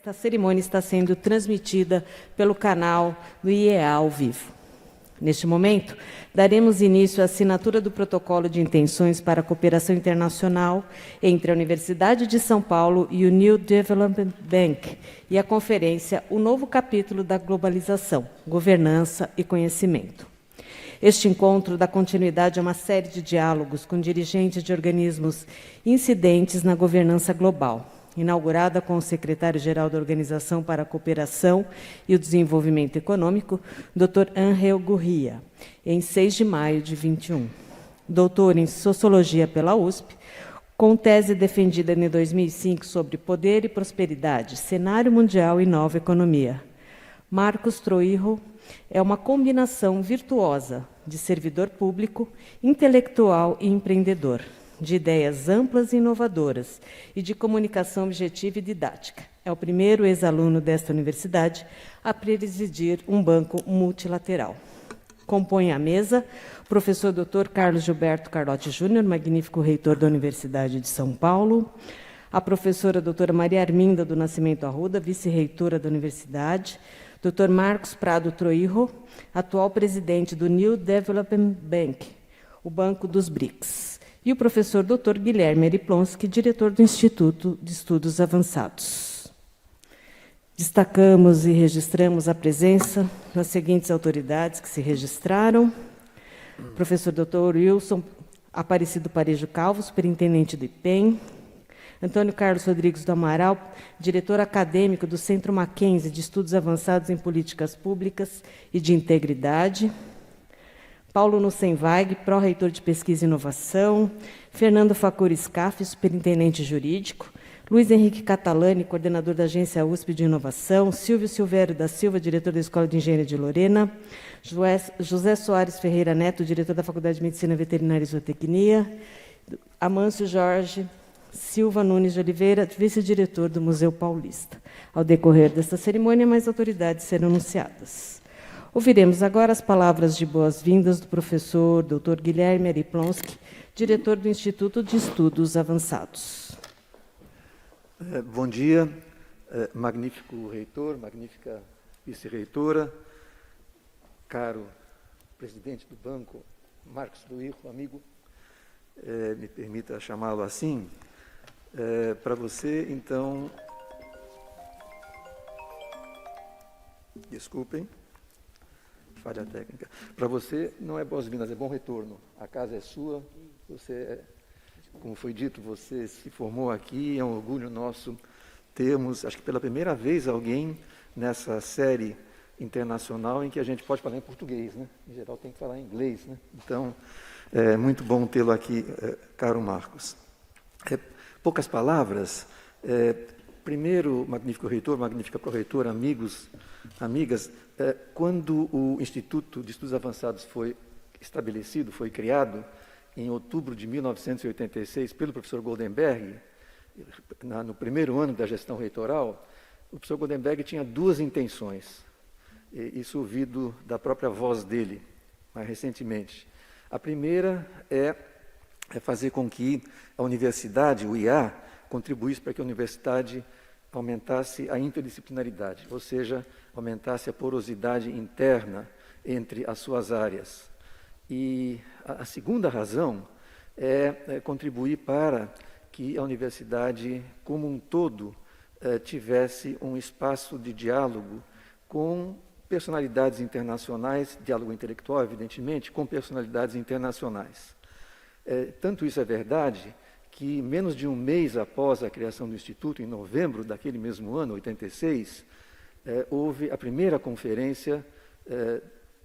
Esta cerimônia está sendo transmitida pelo canal do IEA ao vivo. Neste momento, daremos início à assinatura do protocolo de intenções para a cooperação internacional entre a Universidade de São Paulo e o New Development Bank e a conferência O Novo Capítulo da Globalização, Governança e Conhecimento. Este encontro dá continuidade a uma série de diálogos com dirigentes de organismos incidentes na governança global, inaugurada com o secretário-geral da Organização para a Cooperação e o Desenvolvimento Econômico, Dr. Ángel Gurría, em 6 de maio de 21. Doutor em Sociologia pela USP, com tese defendida em 2005 sobre Poder e Prosperidade, Cenário Mundial e Nova Economia. Marcos Troijo é uma combinação virtuosa de servidor público, intelectual e empreendedor, de ideias amplas e inovadoras e de comunicação objetiva e didática. É o primeiro ex-aluno desta universidade a presidir um banco multilateral. Compõe a mesa o professor Dr. Carlos Gilberto Carlotti Júnior, magnífico reitor da Universidade de São Paulo, a professora doutora Maria Arminda do Nascimento Arruda, vice-reitora da Universidade, Dr. Marcos Prado Troijo, atual presidente do New Development Bank, o Banco dos BRICS, e o professor Dr. Guilherme Eriplonsky, diretor do Instituto de Estudos Avançados. Destacamos e registramos a presença das seguintes autoridades que se registraram: professor Dr. Wilson Aparecido Parejo Calvo, superintendente do IPEM, Antônio Carlos Rodrigues do Amaral, diretor acadêmico do Centro Mackenzie de Estudos Avançados em Políticas Públicas e de Integridade, Paulo Nussenweig, pró-reitor de Pesquisa e Inovação, Fernando Facuri Scaff, superintendente jurídico, Luiz Henrique Catalani, coordenador da Agência USP de Inovação, Silvio Silvério da Silva, diretor da Escola de Engenharia de Lorena, José Soares Ferreira Neto, diretor da Faculdade de Medicina Veterinária e Zootecnia, Amâncio Jorge Silva Nunes de Oliveira, vice-diretor do Museu Paulista. Ao decorrer desta cerimônia, mais autoridades serão anunciadas. Ouviremos agora as palavras de boas-vindas do professor Dr. Guilherme Eriplonsky, diretor do Instituto de Estudos Avançados. Bom dia, magnífico reitor, magnífica vice-reitora, caro presidente do banco, Marcos Troijo, amigo, me permita chamá-lo assim. Para você, então, desculpem, falha técnica. Para você, não é boas-vindas, é bom retorno. A casa é sua, você, como foi dito, você se formou aqui, é um orgulho nosso termos, acho que pela primeira vez, alguém nessa série internacional em que a gente pode falar em português, né? Em geral tem que falar em inglês, né? Então, é muito bom tê-lo aqui, caro Marcos. Poucas palavras. Primeiro, magnífico reitor, magnífica pró-reitora, amigos, amigas, quando o Instituto de Estudos Avançados foi estabelecido, foi criado, em outubro de 1986, pelo professor Goldenberg, no primeiro ano da gestão reitoral, o professor Goldenberg tinha duas intenções, isso ouvido da própria voz dele, mais recentemente. A primeira é fazer com que a universidade, o IA, contribuísse para que a universidade aumentasse a interdisciplinaridade, ou seja, aumentasse a porosidade interna entre as suas áreas. E a segunda razão é contribuir para que a universidade, como um todo, tivesse um espaço de diálogo com personalidades internacionais, diálogo intelectual, evidentemente, com personalidades internacionais. Tanto isso é verdade que, menos de um mês após a criação do Instituto, em novembro daquele mesmo ano, 86, houve a primeira conferência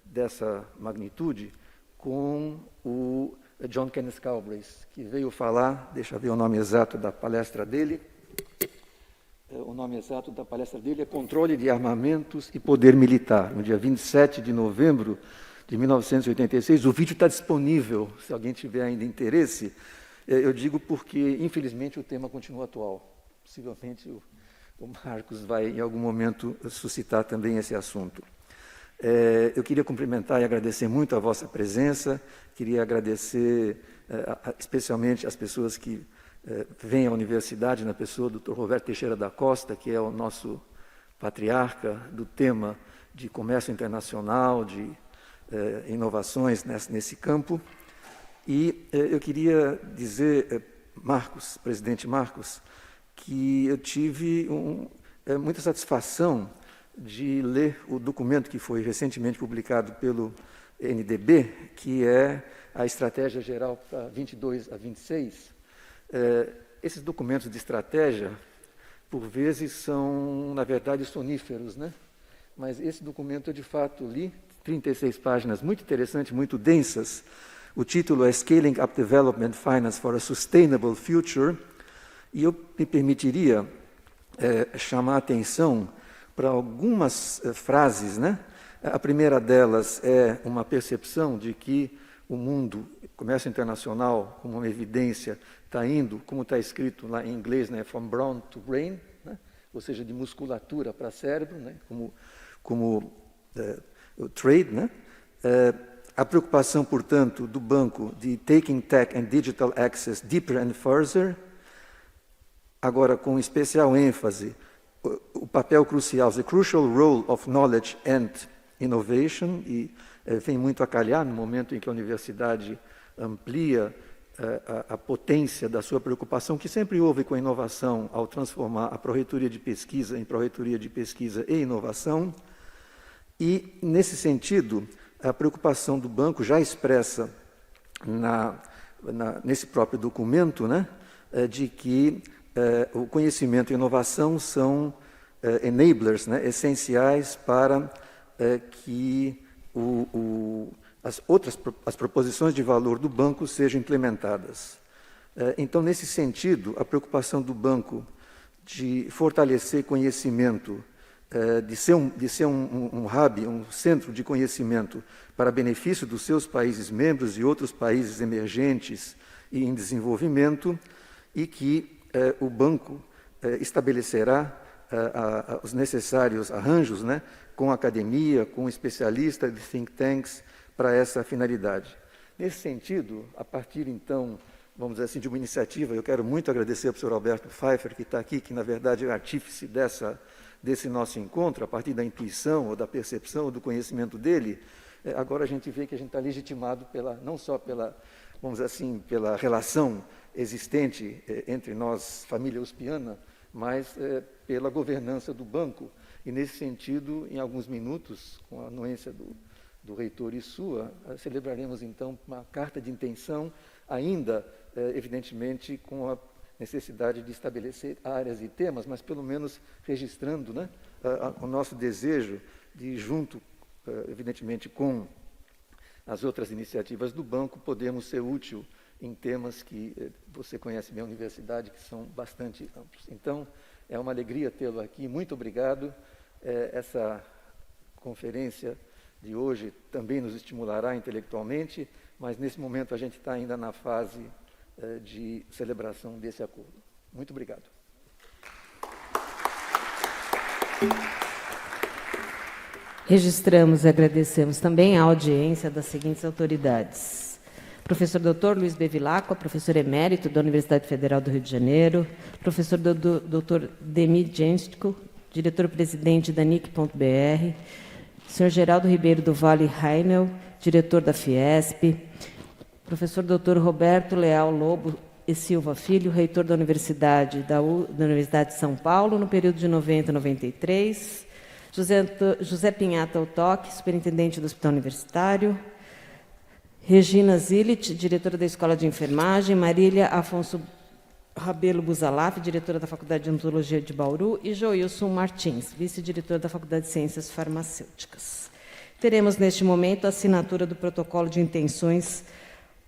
dessa magnitude com o John Kenneth Galbraith, que veio falar, deixa eu ver o nome exato da palestra dele. O nome exato da palestra dele é Controle de Armamentos e Poder Militar, no dia 27 de novembro de 1986. O vídeo está disponível, se alguém tiver ainda interesse. Eu digo porque, infelizmente, o tema continua atual. Possivelmente o Marcos vai, em algum momento, suscitar também esse assunto. Eu queria cumprimentar e agradecer muito a vossa presença, queria agradecer especialmente as pessoas que vem à universidade na pessoa do Dr. Roberto Teixeira da Costa, que é o nosso patriarca do tema de comércio internacional, de inovações nesse campo. E eu queria dizer, Marcos, presidente Marcos, que eu tive muita satisfação de ler o documento que foi recentemente publicado pelo NDB, que é a Estratégia Geral para 22 a 26. Esses documentos de estratégia, por vezes, são, na verdade, soníferos, né? Mas esse documento eu, de fato, li, 36 páginas, muito interessantes, muito densas. O título é Scaling Up Development Finance for a Sustainable Future, e eu me permitiria chamar a atenção para algumas frases, né? A primeira delas é uma percepção de que o mundo, comércio internacional, como uma evidência, está indo, como está escrito lá em inglês, né? From brain to brain, né? Ou seja, de musculatura para cérebro, né? como o trade, né? A preocupação, portanto, do banco de taking tech and digital access deeper and further, agora com especial ênfase, o papel crucial, the crucial role of knowledge and innovation, e vem muito a calhar no momento em que a universidade amplia a potência da sua preocupação, que sempre houve com a inovação, ao transformar a Pró-Reitoria de Pesquisa em Pró-Reitoria de Pesquisa e Inovação. E, nesse sentido, a preocupação do banco já expressa nesse próprio documento, né, de que o conhecimento e a inovação são enablers, né, essenciais para que as proposições de valor do banco sejam implementadas. Então, nesse sentido, a preocupação do banco de fortalecer conhecimento, de ser um hub, um centro de conhecimento para benefício dos seus países membros e outros países emergentes e em desenvolvimento, e que o banco estabelecerá os necessários arranjos, né, com a academia, com especialistas de think tanks para essa finalidade. Nesse sentido, a partir, então, vamos dizer assim, de uma iniciativa, eu quero muito agradecer ao professor Alberto Pfeiffer, que está aqui, que, na verdade, é o artífice desse nosso encontro, a partir da intuição, ou da percepção, ou do conhecimento dele. Agora a gente vê que a gente está legitimado não só pela, vamos dizer assim, pela relação existente entre nós, família uspiana, mas pela governança do banco. E, nesse sentido, em alguns minutos, com a anuência do reitor e sua, celebraremos, então, uma carta de intenção, ainda, evidentemente, com a necessidade de estabelecer áreas e temas, mas, pelo menos, registrando, né, o nosso desejo de, junto, evidentemente, com as outras iniciativas do banco, podermos ser útil em temas que você conhece bem a universidade, que são bastante amplos. Então, é uma alegria tê-lo aqui. Muito obrigado. Essa conferência de hoje também nos estimulará intelectualmente, mas nesse momento a gente está ainda na fase de celebração desse acordo. Muito obrigado. Registramos e agradecemos também a audiência das seguintes autoridades: professor Dr. Luiz Bevilacqua, professor emérito da Universidade Federal do Rio de Janeiro; professor Dr. Demi Genstico, diretor-presidente da NIC.br; senhor Geraldo Ribeiro do Vale Heinel, diretor da Fiesp; professor Dr. Roberto Leal Lobo e Silva Filho, reitor da Universidade de São Paulo, no período de 90 a 93; José Pinhata Otoque, superintendente do Hospital Universitário; Regina Zilit, diretora da Escola de Enfermagem; Marília Afonso Rabelo Busalaf, diretora da Faculdade de Odontologia de Bauru; e Joilson Martins, vice-diretor da Faculdade de Ciências Farmacêuticas. Teremos, neste momento, a assinatura do protocolo de intenções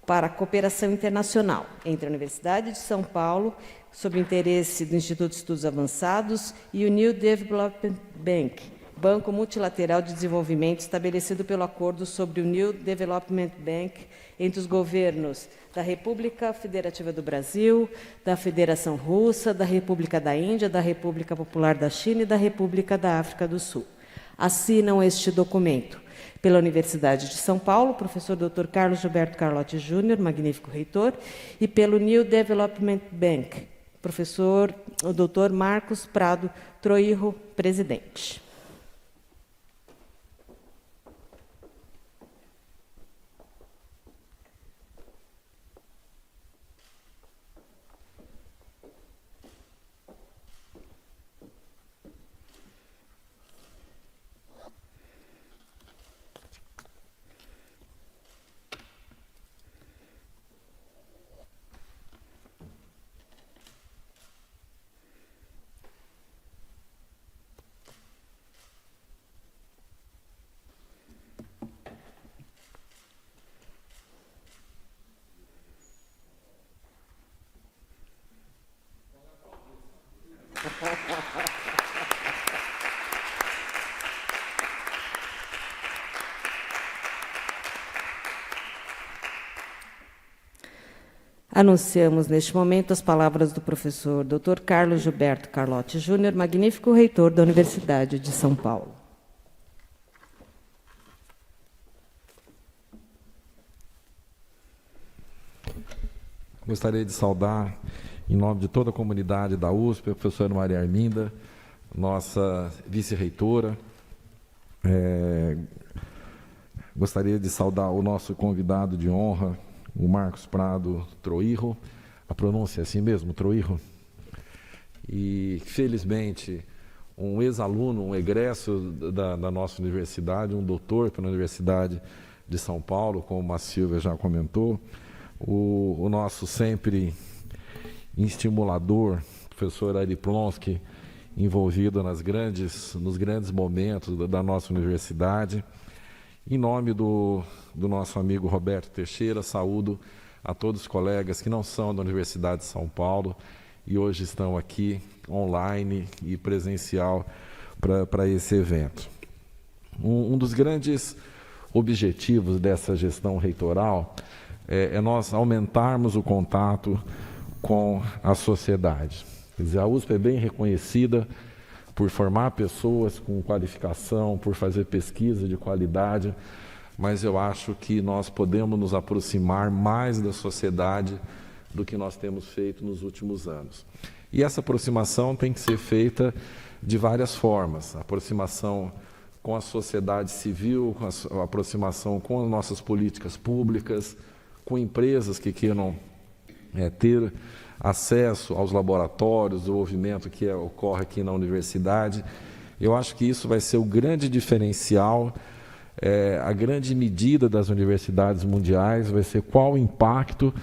para a cooperação internacional entre a Universidade de São Paulo, sob interesse do Instituto de Estudos Avançados, e o New Development Bank, Banco Multilateral de Desenvolvimento, estabelecido pelo Acordo sobre o New Development Bank entre os governos da República Federativa do Brasil, da Federação Russa, da República da Índia, da República Popular da China e da República da África do Sul. assinam este documento. Pela Universidade de São Paulo, o professor Dr. Carlos Gilberto Carlotti Júnior, magnífico reitor, e pelo New Development Bank, professor o Dr. Marcos Prado Troirro, presidente. Anunciamos neste momento as palavras do professor Dr. Carlos Gilberto Carlotti Júnior, magnífico reitor da Universidade de São Paulo. Gostaria de saudar, em nome de toda a comunidade da USP, a professora Maria Arminda, nossa vice-reitora. Gostaria de saudar o nosso convidado de honra, o Marcos Prado Troirro. A pronúncia é assim mesmo, Troirro? E, felizmente, um ex-aluno, um egresso da nossa universidade, um doutor pela Universidade de São Paulo, como a Silvia já comentou, o nosso sempre estimulador, professor Ari Plonsky, envolvido nos grandes momentos da nossa universidade. Em nome do nosso amigo Roberto Teixeira, saúdo a todos os colegas que não são da Universidade de São Paulo e hoje estão aqui online e presencial para esse evento. Um dos grandes objetivos dessa gestão reitoral é nós aumentarmos o contato com a sociedade. Quer dizer, a USP é bem reconhecida por formar pessoas com qualificação, por fazer pesquisa de qualidade, mas eu acho que nós podemos nos aproximar mais da sociedade do que nós temos feito nos últimos anos. E essa aproximação tem que ser feita de várias formas. A aproximação com a sociedade civil, a aproximação com as nossas políticas públicas, com empresas que queiram ter acesso aos laboratórios, desenvolvimento que ocorre aqui na universidade. Eu acho que isso vai ser o grande diferencial, a grande medida das universidades mundiais, vai ser qual o impacto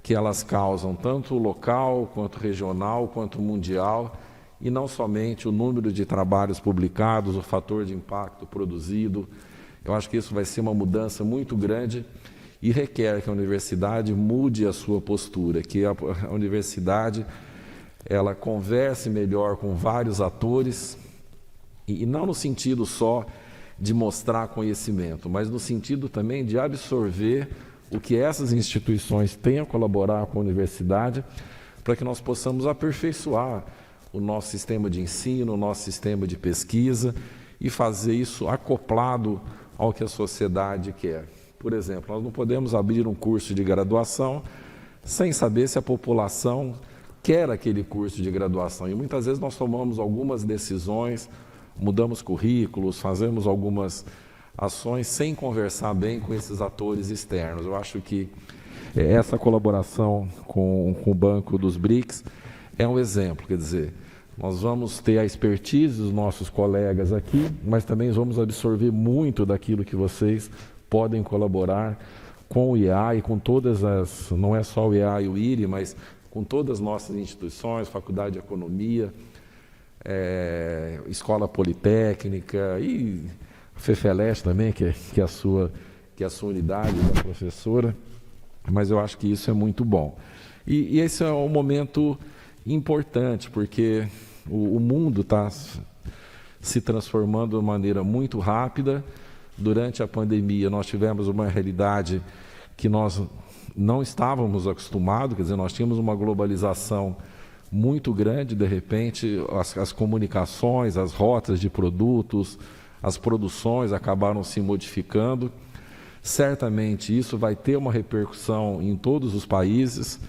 que elas causam, tanto local, quanto regional, quanto mundial, e não somente o número de trabalhos publicados, o fator de impacto produzido. Eu acho que isso vai ser uma mudança muito grande e requer que a universidade mude a sua postura, que a universidade ela converse melhor com vários atores, e não no sentido só de mostrar conhecimento, mas no sentido também de absorver o que essas instituições têm a colaborar com a universidade, para que nós possamos aperfeiçoar o nosso sistema de ensino, o nosso sistema de pesquisa, e fazer isso acoplado ao que a sociedade quer. Por exemplo, nós não podemos abrir um curso de graduação sem saber se a população quer aquele curso de graduação. E muitas vezes nós tomamos algumas decisões, mudamos currículos, fazemos algumas ações sem conversar bem com esses atores externos. Eu acho que essa colaboração com o Banco dos BRICS é um exemplo. Quer dizer, nós vamos ter a expertise dos nossos colegas aqui, mas também vamos absorver muito daquilo que vocês podem colaborar com o IEA e com todas as, não é só o IEA e o IRI, mas com todas as nossas instituições, Faculdade de Economia, Escola Politécnica e a FEFELESH também, que é a sua unidade da professora, mas eu acho que isso é muito bom. E esse é um momento importante, porque o mundo está se transformando de maneira muito rápida. Durante a pandemia, nós tivemos uma realidade que nós não estávamos acostumados, quer dizer, nós tínhamos uma globalização muito grande, de repente, as comunicações, as rotas de produtos, as produções acabaram se modificando. Certamente isso vai ter uma repercussão em todos os países,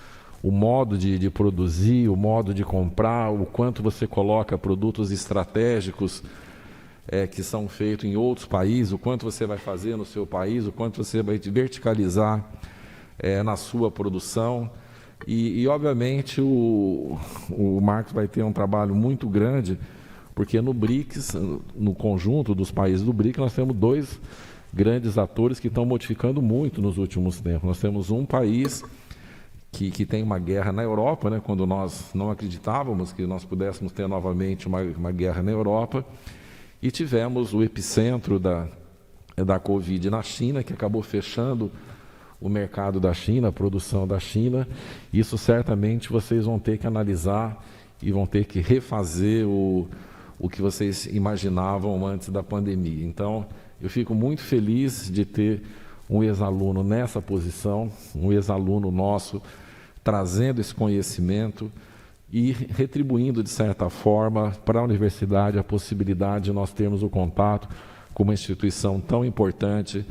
o modo de produzir, o modo de comprar, o quanto você coloca produtos estratégicos que são feitos em outros países, o quanto você vai fazer no seu país, o quanto você vai verticalizar na sua produção. E obviamente, o Marcos vai ter um trabalho muito grande, porque no BRICS, no conjunto dos países do BRICS, nós temos 2 grandes atores que estão modificando muito nos últimos tempos. Nós temos um país que tem uma guerra na Europa, né, quando nós não acreditávamos que nós pudéssemos ter novamente uma guerra na Europa, e tivemos o epicentro da Covid na China, que acabou fechando o mercado da China, a produção da China. Isso certamente vocês vão ter que analisar e vão ter que refazer o que vocês imaginavam antes da pandemia. Então, eu fico muito feliz de ter um ex-aluno nessa posição, um ex-aluno nosso trazendo esse conhecimento e retribuindo, de certa forma, para a universidade a possibilidade de nós termos o contato com uma instituição tão importante,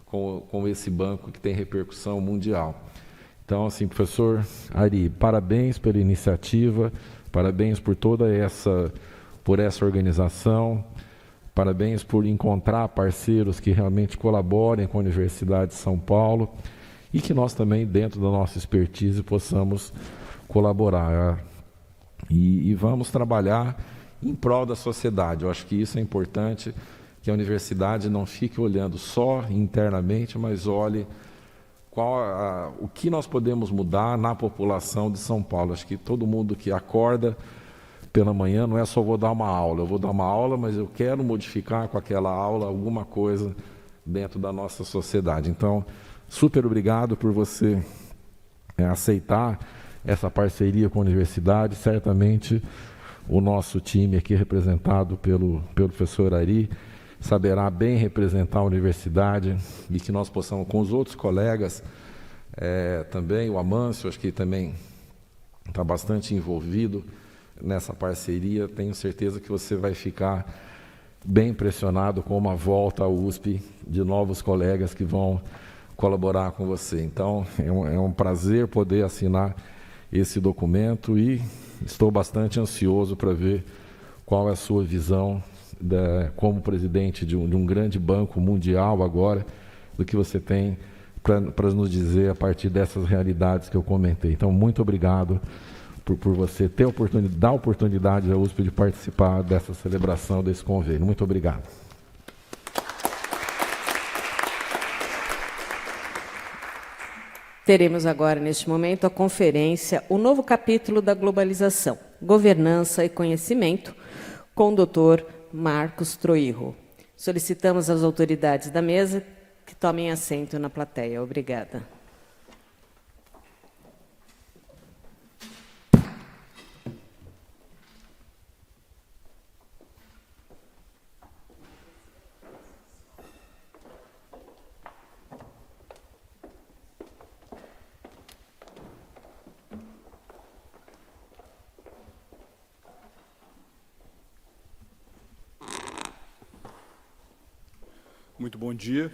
com esse banco que tem repercussão mundial. Então, assim, professor Ari, parabéns pela iniciativa, parabéns por por essa organização, parabéns por encontrar parceiros que realmente colaborem com a Universidade de São Paulo e que nós também, dentro da nossa expertise, possamos colaborar. E vamos trabalhar em prol da sociedade. Eu acho que isso é importante, que a universidade não fique olhando só internamente, mas olhe o que nós podemos mudar na população de São Paulo. Acho que todo mundo que acorda pela manhã não é só vou dar uma aula, eu vou dar uma aula, mas eu quero modificar com aquela aula alguma coisa dentro da nossa sociedade. Então, super obrigado por você aceitar essa parceria com a universidade. Certamente o nosso time aqui, representado pelo professor Ari, saberá bem representar a universidade e que nós possamos, com os outros colegas, também, o Amâncio, acho que também está bastante envolvido nessa parceria. Tenho certeza que você vai ficar bem impressionado com uma volta à USP de novos colegas que vão colaborar com você. Então, é um prazer poder assinar esse documento e estou bastante ansioso para ver qual é a sua visão como presidente de um grande banco mundial agora, do que você tem para nos dizer a partir dessas realidades que eu comentei. Então, muito obrigado por você dar a oportunidade à USP de participar dessa celebração, desse convênio. Muito obrigado. Teremos agora, neste momento, a conferência O Novo Capítulo da Globalização, Governança e Conhecimento, com o Dr. Marcos Troirro. Solicitamos às autoridades da mesa que tomem assento na plateia. Obrigada. Muito bom dia.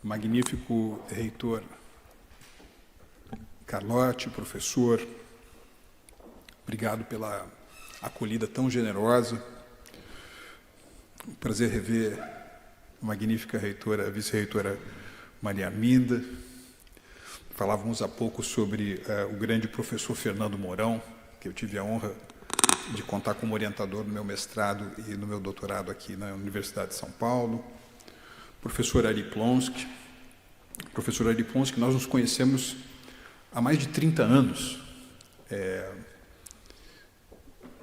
Magnífico reitor Carlotti, professor, obrigado pela acolhida tão generosa. Um prazer rever a magnífica reitora, vice-reitora Maria Arminda. Falávamos há pouco sobre o grande professor Fernando Mourão, que eu tive a honra de contar como orientador no meu mestrado e no meu doutorado aqui na Universidade de São Paulo. Professor Ari Plonsky. Professor Ari Plonsky, nós nos conhecemos há mais de 30 anos,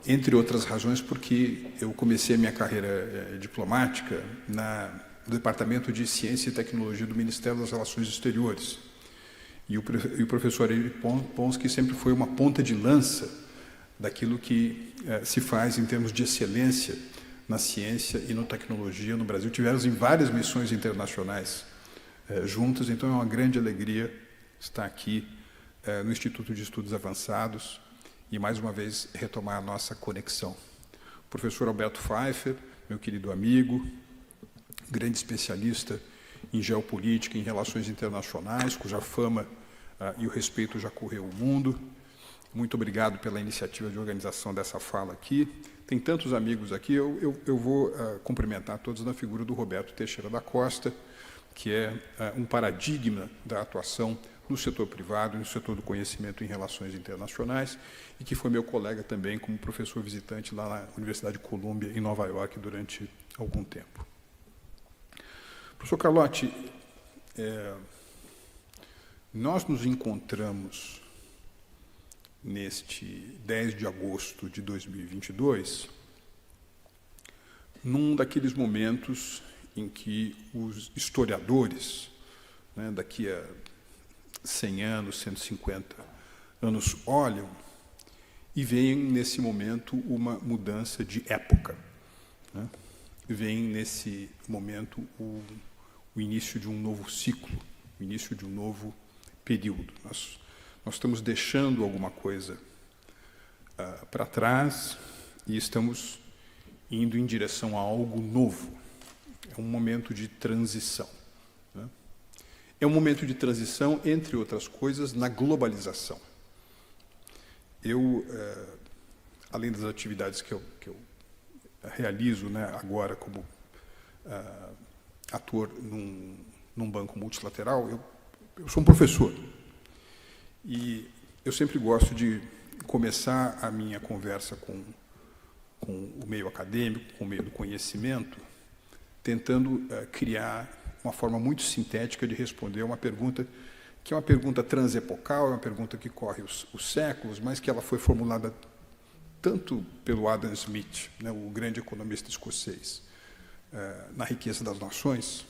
entre outras razões porque eu comecei a minha carreira diplomática no Departamento de Ciência e Tecnologia do Ministério das Relações Exteriores. E o professor Ari Plonsky sempre foi uma ponta de lança daquilo que se faz em termos de excelência na ciência e na tecnologia no Brasil. Tivemos em várias missões internacionais juntas, então é uma grande alegria estar aqui no Instituto de Estudos Avançados e, mais uma vez, retomar a nossa conexão. O professor Alberto Pfeiffer, meu querido amigo, grande especialista em geopolítica, em relações internacionais, cuja fama e o respeito já correu o mundo. Muito obrigado pela iniciativa de organização dessa fala aqui. Tem tantos amigos aqui, eu vou cumprimentar todos na figura do Roberto Teixeira da Costa, que é um paradigma da atuação no setor privado, no setor do conhecimento em relações internacionais, e que foi meu colega também como professor visitante lá na Universidade de Colômbia, em Nova York, durante algum tempo. Professor Carlotti, nós nos encontramos neste 10 de agosto de 2022, num daqueles momentos em que os historiadores, né, daqui a 100 anos, 150 anos, olham e veem nesse momento uma mudança de época, né? Veem nesse momento o início de um novo ciclo, o início de um novo período. Nós estamos deixando alguma coisa para trás e estamos indo em direção a algo novo. É um momento de transição, né? É um momento de transição, entre outras coisas, na globalização. Eu, além das atividades que eu realizo, né, agora como ator num banco multilateral, eu sou um professor. E eu sempre gosto de começar a minha conversa com o meio acadêmico, com o meio do conhecimento, tentando criar uma forma muito sintética de responder uma pergunta que é uma pergunta transepocal, é uma pergunta que corre os séculos, mas que ela foi formulada tanto pelo Adam Smith, né, o grande economista escocês, na Riqueza das Nações,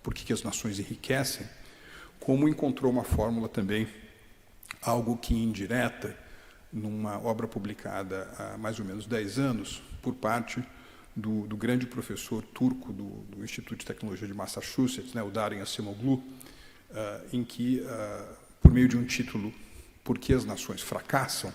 por que as nações enriquecem, como encontrou uma fórmula também, algo que indireta, numa obra publicada há mais ou menos 10 anos, por parte do grande professor turco do Instituto de Tecnologia de Massachusetts, né, o Darin Acemoglu, em que, por meio de um título, Por que as nações fracassam?,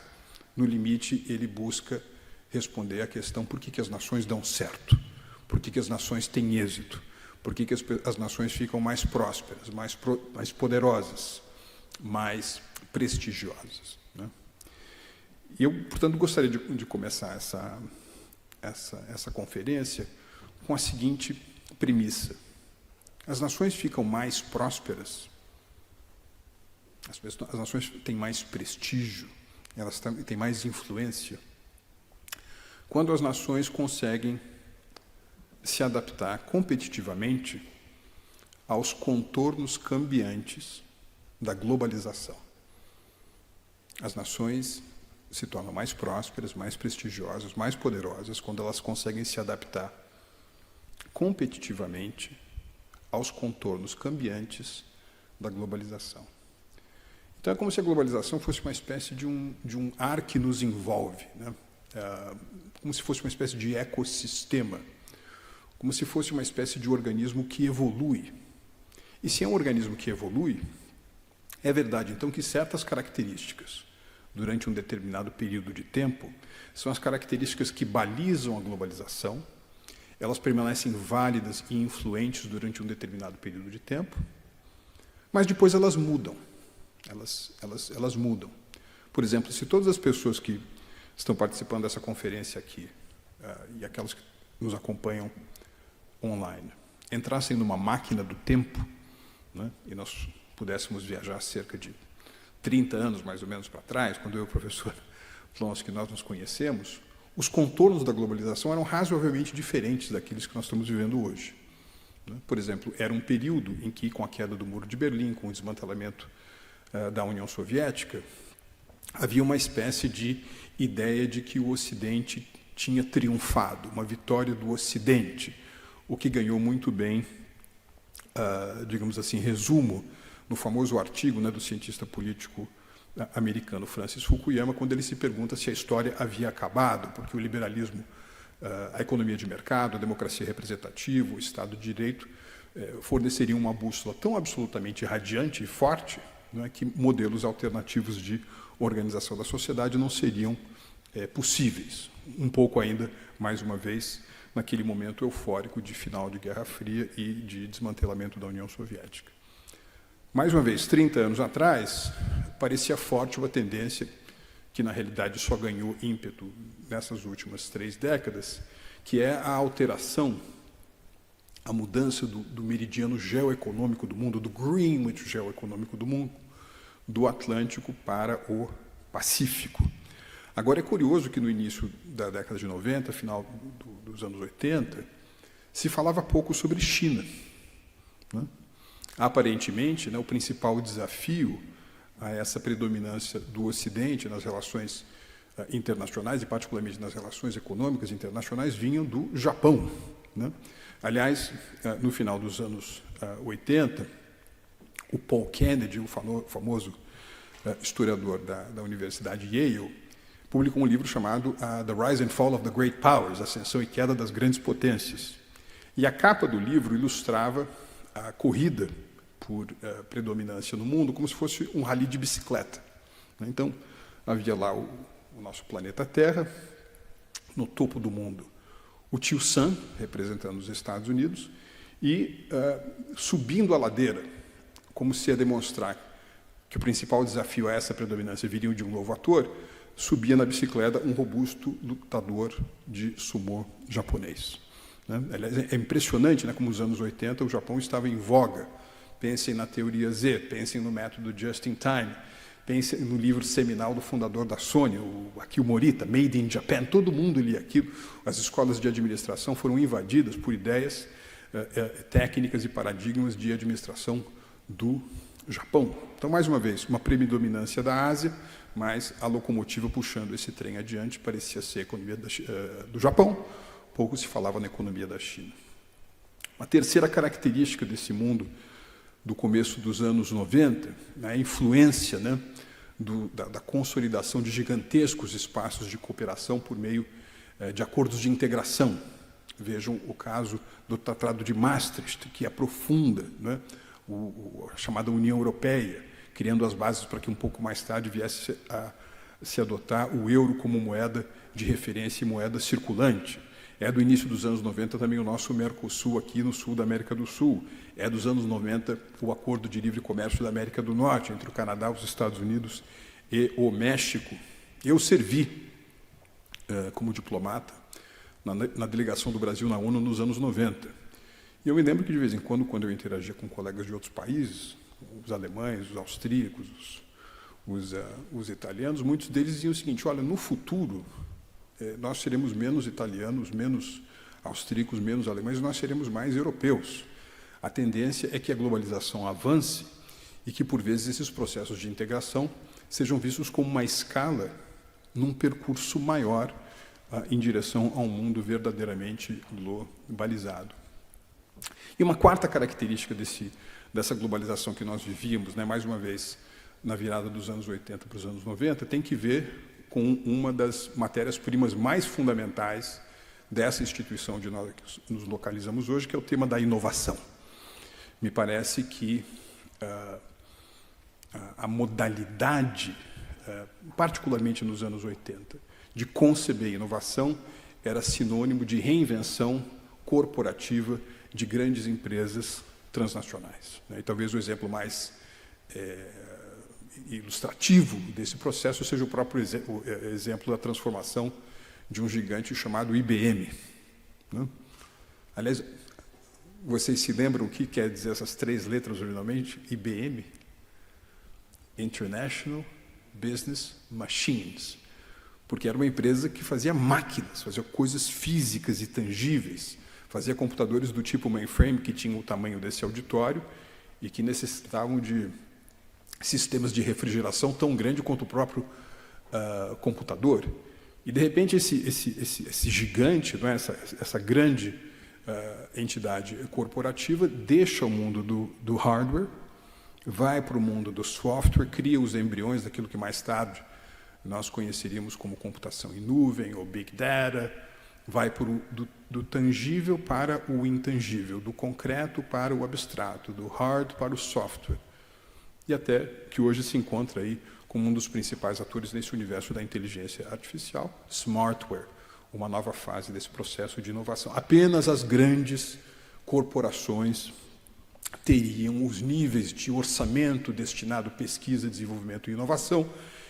no limite ele busca responder à questão por que as nações dão certo, por que as nações têm êxito, por que as nações ficam mais prósperas, mais poderosas, mais prestigiosas, né? E eu, portanto, gostaria de começar essa conferência com a seguinte premissa: as nações ficam mais prósperas, as nações têm mais prestígio, elas têm mais influência, quando as nações conseguem se adaptar competitivamente aos contornos cambiantes da globalização. As nações se tornam mais prósperas, mais prestigiosas, mais poderosas quando elas conseguem se adaptar competitivamente aos contornos cambiantes da globalização. Então, é como se a globalização fosse uma espécie de um ar que nos envolve, né? Como se fosse uma espécie de ecossistema, como se fosse uma espécie de organismo que evolui. E se é um organismo que evolui, é verdade, então, que certas características, durante um determinado período de tempo, são as características que balizam a globalização, elas permanecem válidas e influentes durante um determinado período de tempo, mas depois elas mudam. Elas mudam. Por exemplo, se todas as pessoas que estão participando dessa conferência aqui, e aquelas que nos acompanham online, entrassem numa máquina do tempo, né, e nós pudéssemos viajar cerca de 30 anos, mais ou menos, para trás, quando eu e o professor Plonsky, nós nos conhecemos, os contornos da globalização eram razoavelmente diferentes daqueles que nós estamos vivendo hoje. Por exemplo, era um período em que, com a queda do Muro de Berlim, com o desmantelamento da União Soviética, havia uma espécie de ideia de que o Ocidente tinha triunfado, uma vitória do Ocidente, o que ganhou muito bem, digamos assim, resumo no famoso artigo, né, do cientista político americano Francis Fukuyama, quando ele se pergunta se a história havia acabado, porque o liberalismo, a economia de mercado, a democracia representativa, o Estado de Direito forneceriam uma bússola tão absolutamente radiante e forte não é, que modelos alternativos de organização da sociedade não seriam possíveis. Um pouco ainda, mais uma vez, naquele momento eufórico de final de Guerra Fria e de desmantelamento da União Soviética. Mais uma vez, 30 anos atrás, parecia forte uma tendência que, na realidade, só ganhou ímpeto nessas últimas 3 décadas, que é a alteração, a mudança do meridiano geoeconômico do mundo, do Greenwich geoeconômico do mundo, do Atlântico para o Pacífico. Agora, é curioso que no início da década de 90, final dos anos 80, se falava pouco sobre China, né? Aparentemente, né, o principal desafio a essa predominância do Ocidente nas relações internacionais, e particularmente nas relações econômicas internacionais, vinham do Japão, né? Aliás, no final dos anos 80, o Paul Kennedy, o famoso historiador da Universidade Yale, publicou um livro chamado The Rise and Fall of the Great Powers, Ascensão e Queda das Grandes Potências. E a capa do livro ilustrava a corrida por predominância no mundo como se fosse um rally de bicicleta. Então, havia lá o nosso planeta Terra, no topo do mundo, o tio Sam, representando os Estados Unidos, e subindo a ladeira, como se ia demonstrar que o principal desafio a essa predominância viria de um novo ator, subia na bicicleta um robusto lutador de sumô japonês. É impressionante, né, como nos anos 80 o Japão estava em voga. Pensem na teoria Z, pensem no método Just in Time, pensem no livro seminal do fundador da Sony, o Akio Morita, Made in Japan. Todo mundo lia aquilo. As escolas de administração foram invadidas por ideias técnicas e paradigmas de administração do Japão. Então, mais uma vez, uma predominância da Ásia, mas a locomotiva puxando esse trem adiante parecia ser a economia do Japão. Pouco se falava na economia da China. Uma terceira característica desse mundo do começo dos anos 90, a influência, né, da consolidação de gigantescos espaços de cooperação por meio de acordos de integração. Vejam o caso do Tratado de Maastricht, que aprofunda, né, a chamada União Europeia, criando as bases para que um pouco mais tarde viesse a se adotar o euro como moeda de referência e moeda circulante. É do início dos anos 90 também o nosso Mercosul aqui no sul da América do Sul. É dos anos 90 o Acordo de Livre Comércio da América do Norte, entre o Canadá, os Estados Unidos e o México. Eu servi como diplomata na delegação do Brasil na ONU nos anos 90. E eu me lembro que, de vez em quando eu interagia com colegas de outros países, os alemães, os austríacos, os italianos, muitos deles diziam o seguinte: olha, no futuro nós seremos menos italianos, menos austríacos, menos alemães, nós seremos mais europeus. A tendência é que a globalização avance e que, por vezes, esses processos de integração sejam vistos como uma escala num percurso maior em direção a um mundo verdadeiramente globalizado. E uma quarta característica dessa globalização que nós vivíamos, né, mais uma vez, na virada dos anos 80 para os anos 90, tem que ver com uma das matérias-primas mais fundamentais dessa instituição onde nós nos localizamos hoje, que é o tema da inovação. Me parece que a modalidade, particularmente nos anos 80, de conceber inovação era sinônimo de reinvenção corporativa de grandes empresas transnacionais. E talvez o exemplo mais ilustrativo desse processo seja o próprio exemplo da transformação de um gigante chamado IBM. Aliás, vocês se lembram o que quer dizer essas 3 letras originalmente? IBM? International Business Machines. Porque era uma empresa que fazia máquinas, fazia coisas físicas e tangíveis, fazia computadores do tipo mainframe, que tinham o tamanho desse auditório e que necessitavam de sistemas de refrigeração tão grande quanto o próprio computador. E, de repente, esse gigante, não é? essa grande entidade corporativa deixa o mundo do hardware, vai para o mundo do software, cria os embriões daquilo que mais tarde nós conheceríamos como computação em nuvem ou Big Data, vai do tangível para o intangível, do concreto para o abstrato, do hard para o software. e até que hoje se encontra aí como um dos principais atores nesse universo da inteligência artificial, smartware, uma nova fase desse processo de inovação. Apenas as grandes corporações teriam os níveis de orçamento destinado à pesquisa, desenvolvimento e inovação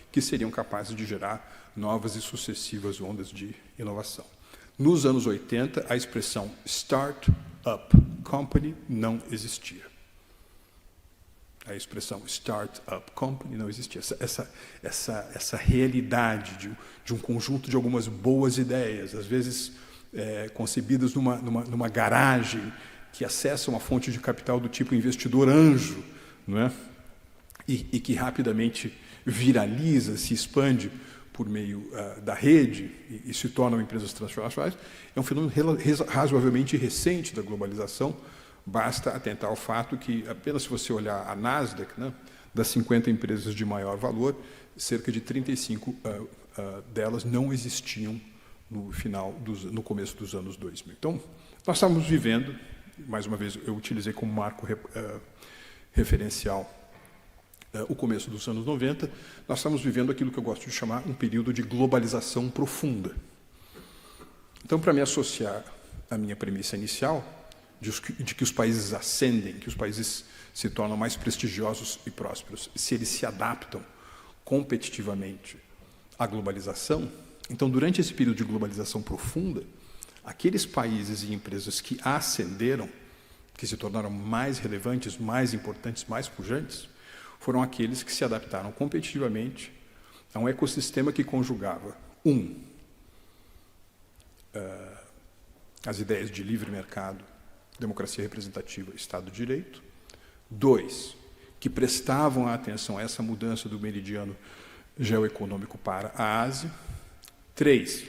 que seriam capazes de gerar novas e sucessivas ondas de inovação. Nos anos 80, a expressão Start-up Company não existia. A expressão Start-up Company não existia. Essa realidade de um conjunto de algumas boas ideias, às vezes concebidas numa garagem, que acessa uma fonte de capital do tipo investidor anjo, não é? E que rapidamente viraliza, se expande por meio da rede e se tornam empresas transnacionais, é um fenômeno razoavelmente recente da globalização. Basta atentar ao fato que, apenas se você olhar a Nasdaq, né, das 50 empresas de maior valor, cerca de 35 delas não existiam no começo dos anos 2000. Então, nós estávamos vivendo, mais uma vez eu utilizei como marco referencial o começo dos anos 90, nós estamos vivendo aquilo que eu gosto de chamar um período de globalização profunda. Então, para me associar à minha premissa inicial, de que os países ascendem, que os países se tornam mais prestigiosos e prósperos, se eles se adaptam competitivamente à globalização, então, durante esse período de globalização profunda, aqueles países e empresas que ascenderam, que se tornaram mais relevantes, mais importantes, mais pujantes, foram aqueles que se adaptaram competitivamente a um ecossistema que conjugava, as ideias de livre mercado, democracia representativa, Estado de Direito. 2, que prestavam atenção a essa mudança do meridiano geoeconômico para a Ásia. 3,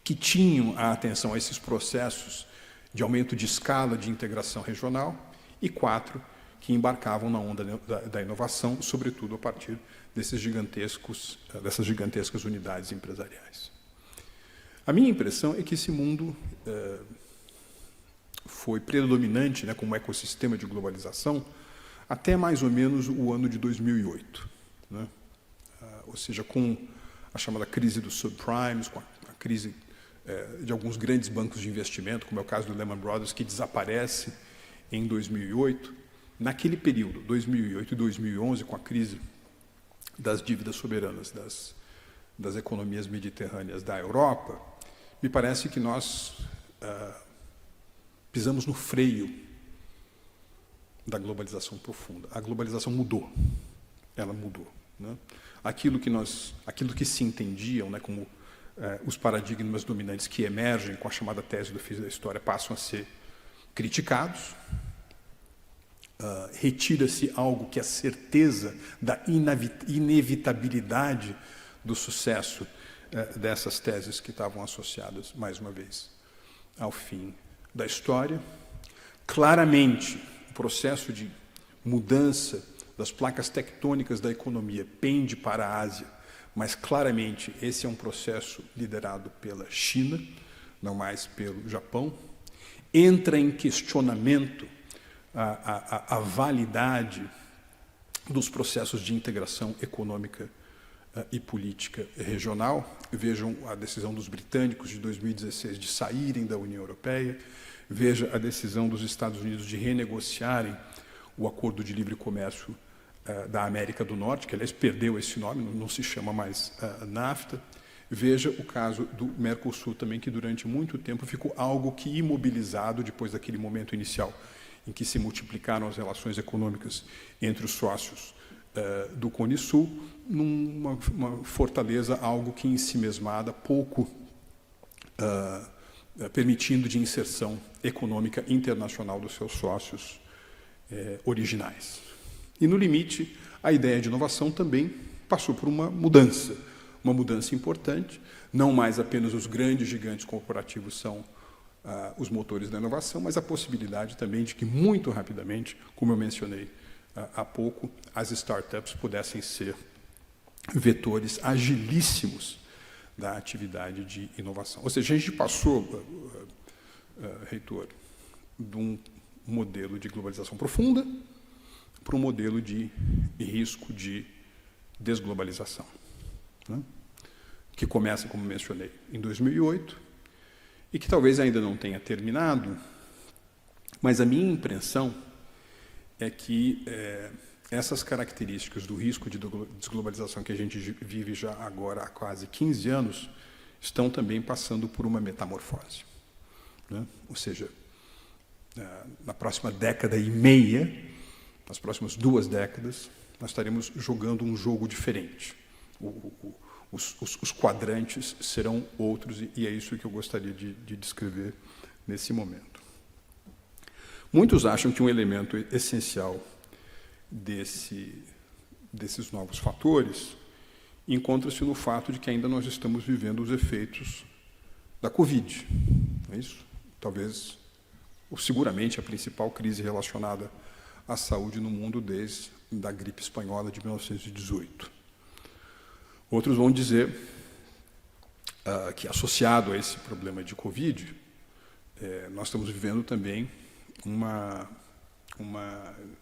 que tinham a atenção a esses processos de aumento de escala de integração regional. E 4, que embarcavam na onda da inovação, sobretudo a partir dessas gigantescas unidades empresariais. A minha impressão é que esse mundo foi predominante, né, como ecossistema de globalização até mais ou menos o ano de 2008. Né? Ou seja, com a chamada crise dos subprimes, com a crise de alguns grandes bancos de investimento, como é o caso do Lehman Brothers, que desaparece em 2008. Naquele período, 2008 e 2011, com a crise das dívidas soberanas das economias mediterrâneas da Europa, me parece que nós pisamos no freio da globalização profunda. A globalização mudou. Ela mudou. Né? Aquilo que se entendiam, né, como os paradigmas dominantes que emergem com a chamada tese do fim da história passam a ser criticados. Retira-se algo que é a certeza da inevitabilidade do sucesso dessas teses que estavam associadas, mais uma vez, ao fim da história. Claramente, o processo de mudança das placas tectônicas da economia pende para a Ásia, mas claramente esse é um processo liderado pela China, não mais pelo Japão. Entra em questionamento a validade dos processos de integração econômica e política regional. Vejam a decisão dos britânicos de 2016 de saírem da União Europeia, veja a decisão dos Estados Unidos de renegociarem o Acordo de Livre Comércio da América do Norte, que, aliás, perdeu esse nome, não se chama mais NAFTA. Veja o caso do Mercosul também, que durante muito tempo ficou algo que imobilizado depois daquele momento inicial em que se multiplicaram as relações econômicas entre os sócios do Cone Sul, numa fortaleza, algo que em si mesmada, pouco permitindo de inserção econômica internacional dos seus sócios originais. E, no limite, a ideia de inovação também passou por uma mudança importante. Não mais apenas os grandes gigantes corporativos são os motores da inovação, mas a possibilidade também de que, muito rapidamente, como eu mencionei há pouco, as startups pudessem ser vetores agilíssimos da atividade de inovação. Ou seja, a gente passou, reitor, de um modelo de globalização profunda para um modelo de risco de desglobalização, né? Que começa, como mencionei, em 2008 e que talvez ainda não tenha terminado, mas a minha impressão é que essas características do risco de desglobalização que a gente vive já agora há quase 15 anos estão também passando por uma metamorfose, né? Ou seja, na próxima década e meia, nas próximas 2 décadas, nós estaremos jogando um jogo diferente. Os quadrantes serão outros, e é isso que eu gostaria de descrever nesse momento. Muitos acham que um elemento essencial desses novos fatores encontra-se no fato de que ainda nós estamos vivendo os efeitos da Covid. Não é isso? Talvez, ou seguramente, a principal crise relacionada à saúde no mundo desde a gripe espanhola de 1918. Outros vão dizer que, associado a esse problema de Covid, nós estamos vivendo também uma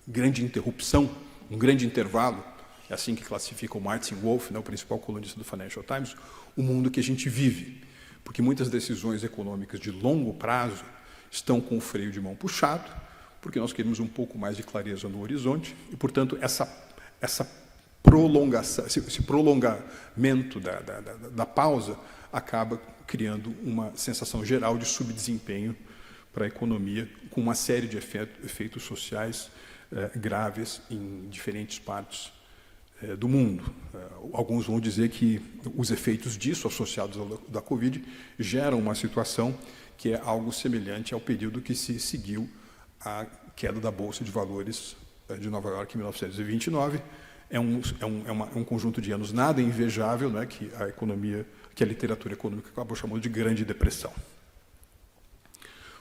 grande interrupção, um grande intervalo, é assim que classifica o Martin Wolf, né, o principal colunista do Financial Times, o mundo que a gente vive. Porque muitas decisões econômicas de longo prazo estão com o freio de mão puxado, porque nós queremos um pouco mais de clareza no horizonte, e, portanto, essa prolongação, esse prolongamento da pausa acaba criando uma sensação geral de subdesempenho para a economia, com uma série de efeitos sociais graves em diferentes partes do mundo. Alguns vão dizer que os efeitos disso, associados da Covid, geram uma situação que é algo semelhante ao período que se seguiu à queda da Bolsa de Valores de Nova York em 1929. É um conjunto de anos nada invejável, né, que a literatura econômica acabou chamando de Grande Depressão.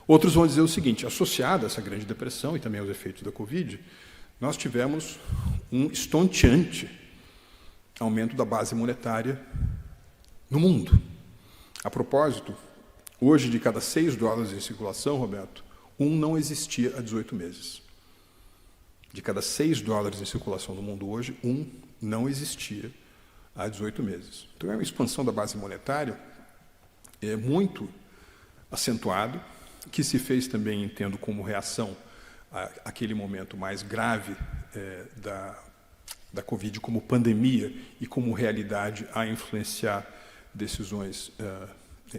Outros vão dizer o seguinte: associado a essa Grande Depressão e também aos efeitos da Covid, nós tivemos um estonteante aumento da base monetária no mundo. A propósito, hoje, de cada 6 dólares em circulação, Roberto, um não existia há 18 meses. De cada 6 dólares em circulação no mundo hoje, um não existia há 18 meses. Então, é uma expansão da base monetária muito acentuada, que se fez também, entendo, como reação àquele momento mais grave da Covid como pandemia e como realidade a influenciar decisões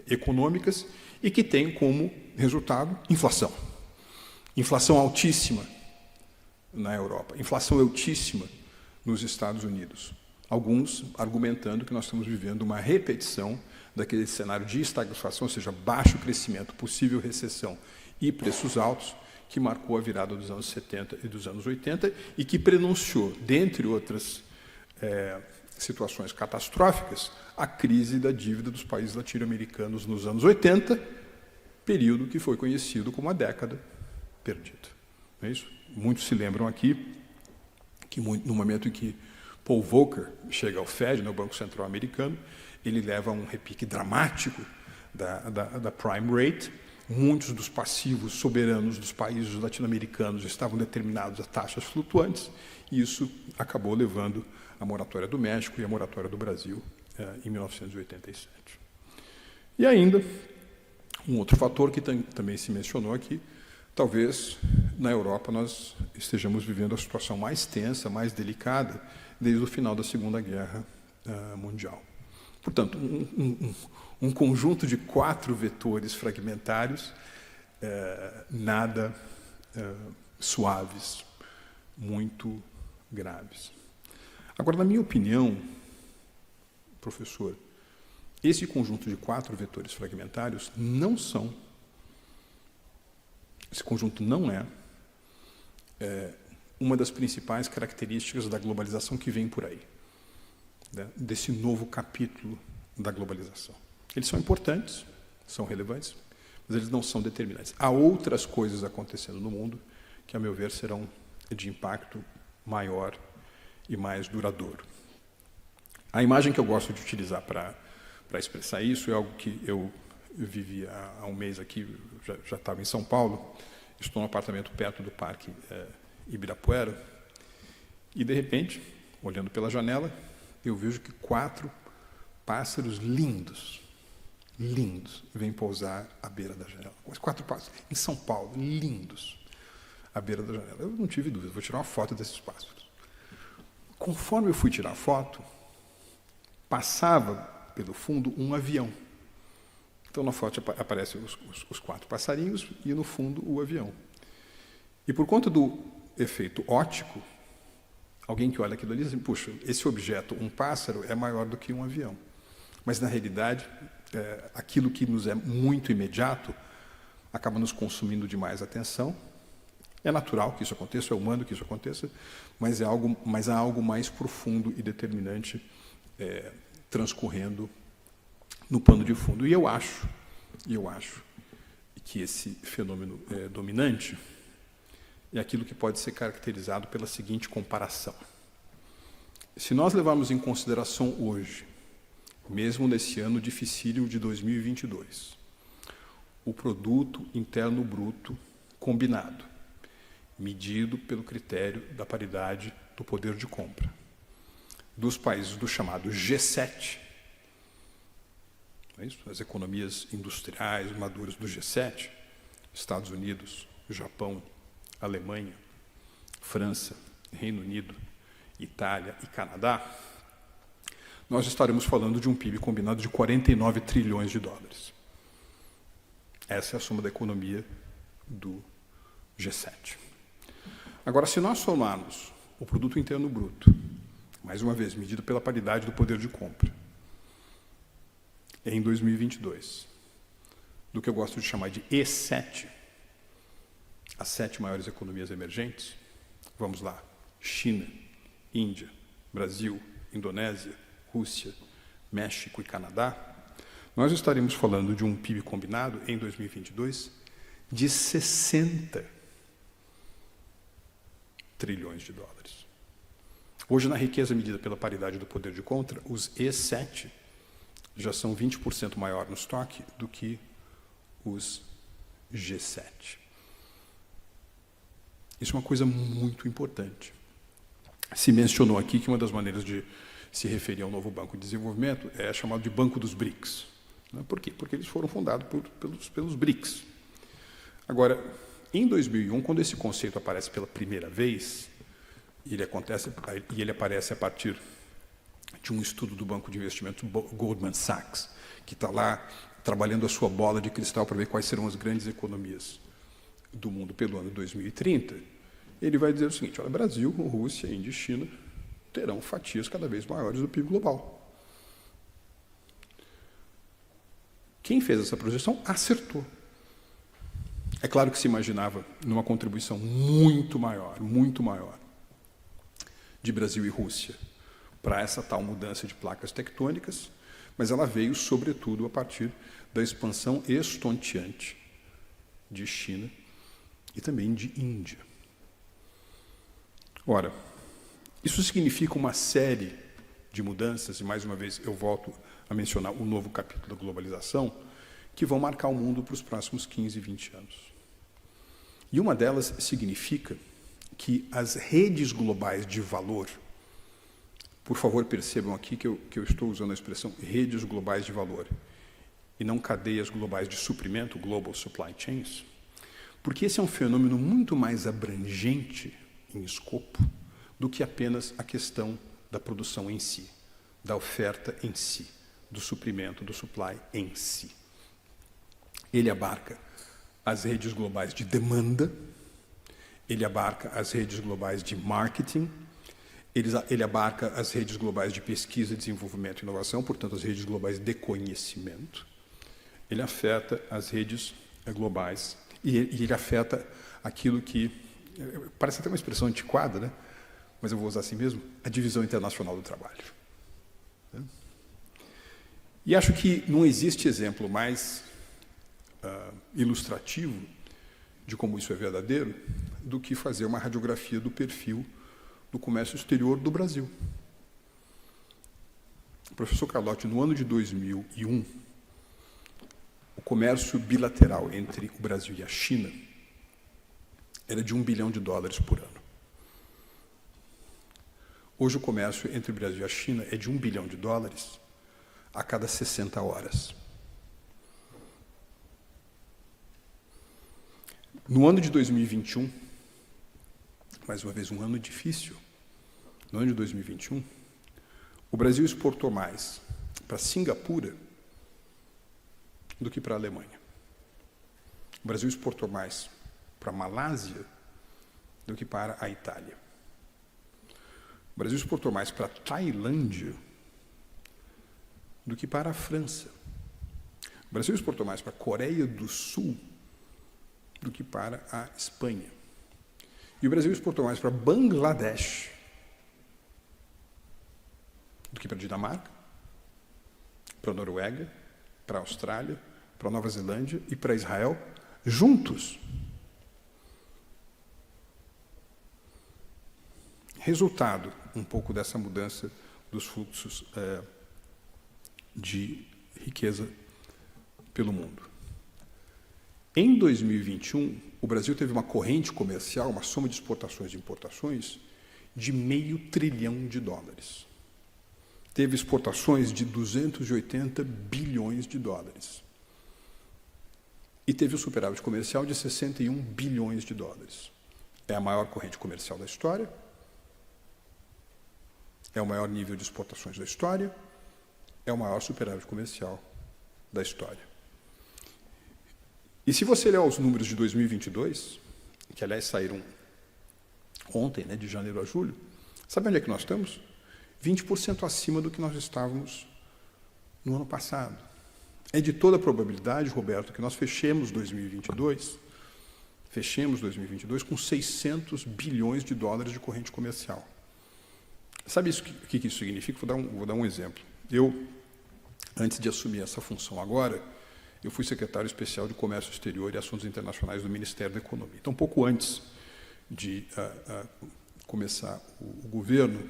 econômicas, e que tem como resultado inflação. Inflação altíssima na Europa, inflação altíssima nos Estados Unidos. Alguns argumentando que nós estamos vivendo uma repetição daquele cenário de estagflação, ou seja, baixo crescimento, possível recessão e preços altos, que marcou a virada dos anos 70 e dos anos 80 e que prenunciou, dentre outras situações catastróficas, a crise da dívida dos países latino-americanos nos anos 80, período que foi conhecido como a década perdida. Não é isso? Muitos se lembram aqui que no momento em que Paul Volcker chega ao Fed, no Banco Central Americano, ele leva a um repique dramático da prime rate. Muitos dos passivos soberanos dos países latino-americanos estavam determinados a taxas flutuantes, e isso acabou levando à moratória do México e à moratória do Brasil em 1987. E ainda, um outro fator que também se mencionou aqui, talvez na Europa nós estejamos vivendo a situação mais tensa, mais delicada, desde o final da Segunda Guerra Mundial. Portanto, um conjunto de 4 vetores fragmentários, nada suaves, muito graves. Agora, na minha opinião, professor, esse conjunto de 4 vetores fragmentários esse conjunto não é uma das principais características da globalização que vem por aí, né, desse novo capítulo da globalização. Eles são importantes, são relevantes, mas eles não são determinantes. Há outras coisas acontecendo no mundo que, a meu ver, serão de impacto maior e mais duradouro. A imagem que eu gosto de utilizar para expressar isso é algo que eu vivi há um mês aqui, já estava em São Paulo, estou num apartamento perto do Parque Ibirapuera, E, de repente, olhando pela janela, eu vejo que 4 pássaros lindos, vêm pousar à beira da janela. 4 pássaros, em São Paulo, lindos, à beira da janela. Eu não tive dúvida, vou tirar uma foto desses pássaros. Conforme eu fui tirar a foto, passava pelo fundo um avião. Então, na foto aparecem os 4 passarinhos e, no fundo, o avião. E, por conta do efeito óptico, alguém que olha aquilo ali diz assim, puxa, esse objeto, um pássaro, é maior do que um avião. Mas, na realidade, aquilo que nos é muito imediato acaba nos consumindo demais atenção. É natural que isso aconteça, é humano que isso aconteça, mas há algo mais profundo e determinante transcorrendo no pano de fundo. E eu acho que esse fenômeno dominante é aquilo que pode ser caracterizado pela seguinte comparação. Se nós levarmos em consideração hoje, mesmo nesse ano dificílimo de 2022, o produto interno bruto combinado, medido pelo critério da paridade do poder de compra, dos países do chamado G7, não é isso? As economias industriais maduras do G7, Estados Unidos, Japão, Alemanha, França, Reino Unido, Itália e Canadá, nós estaremos falando de um PIB combinado de 49 trilhões de dólares. Essa é a soma da economia do G7. Agora, se nós somarmos o produto interno bruto, mais uma vez, medido pela paridade do poder de compra, em 2022, do que eu gosto de chamar de E7, as 7 maiores economias emergentes, vamos lá, China, Índia, Brasil, Indonésia, Rússia, México e Canadá, nós estaremos falando de um PIB combinado, em 2022, de 60 trilhões de dólares. Hoje, na riqueza medida pela paridade do poder de compra, os E7 já são 20% maior no estoque do que os G7. Isso é uma coisa muito importante. Se mencionou aqui que uma das maneiras de se referir ao novo Banco de Desenvolvimento é chamado de Banco dos BRICS. Por quê? Porque eles foram fundados pelos BRICS. Agora, em 2001, quando esse conceito aparece pela primeira vez, e ele aparece a partir de um estudo do banco de investimento Goldman Sachs, que está lá trabalhando a sua bola de cristal para ver quais serão as grandes economias do mundo pelo ano 2030, ele vai dizer o seguinte, olha, Brasil, Rússia, Índia e China terão fatias cada vez maiores do PIB global. Quem fez essa projeção acertou. É claro que se imaginava numa contribuição muito maior de Brasil e Rússia para essa tal mudança de placas tectônicas, mas ela veio, sobretudo, a partir da expansão estonteante de China e também de Índia. Ora, isso significa uma série de mudanças, e mais uma vez eu volto a mencionar o novo capítulo da globalização, que vão marcar o mundo para os próximos 15, 20 anos. E uma delas significa que as redes globais de valor, por favor percebam aqui que eu estou usando a expressão redes globais de valor, e não cadeias globais de suprimento, global supply chains, porque esse é um fenômeno muito mais abrangente em escopo do que apenas a questão da produção em si, da oferta em si, do suprimento, do supply em si. Ele abarca as redes globais de demanda, ele abarca as redes globais de marketing, ele abarca as redes globais de pesquisa, desenvolvimento e inovação, portanto, as redes globais de conhecimento. Ele afeta as redes globais e ele afeta aquilo que parece até uma expressão antiquada, né? Mas eu vou usar assim mesmo, a divisão internacional do trabalho. E acho que não existe exemplo mais ilustrativo de como isso é verdadeiro do que fazer uma radiografia do perfil do comércio exterior do Brasil. O professor Carlotti, no ano de 2001, o comércio bilateral entre o Brasil e a China era de $1 bilhão por ano. Hoje o comércio entre o Brasil e a China é de $1 bilhão a cada 60 horas. No ano de 2021, mais uma vez um ano difícil, no ano de 2021, o Brasil exportou mais para Singapura do que para a Alemanha. O Brasil exportou mais para a Malásia do que para a Itália. O Brasil exportou mais para a Tailândia do que para a França. O Brasil exportou mais para a Coreia do Sul do que para a Espanha. E o Brasil exportou mais para Bangladesh do que para a Dinamarca, para a Noruega, para a Austrália, para a Nova Zelândia e para Israel, juntos. Resultado, um pouco dessa mudança dos fluxos de riqueza pelo mundo. Em 2021, o Brasil teve uma corrente comercial, uma soma de exportações e importações, de $500 bilhão. Teve exportações de $280 bilhões. E teve o superávit comercial de $61 bilhões. É a maior corrente comercial da história, é o maior nível de exportações da história, é o maior superávit comercial da história. E se você ler os números de 2022, que aliás saíram ontem, né, de janeiro a julho, sabe onde é que nós estamos? 20% acima do que nós estávamos no ano passado. É de toda probabilidade, Roberto, que nós fechemos 2022 com $600 bilhões de corrente comercial. Sabe o que isso significa? Vou dar um exemplo. Eu, antes de assumir essa função agora, eu fui secretário especial de Comércio Exterior e Assuntos Internacionais do Ministério da Economia. Então, pouco antes de começar o governo,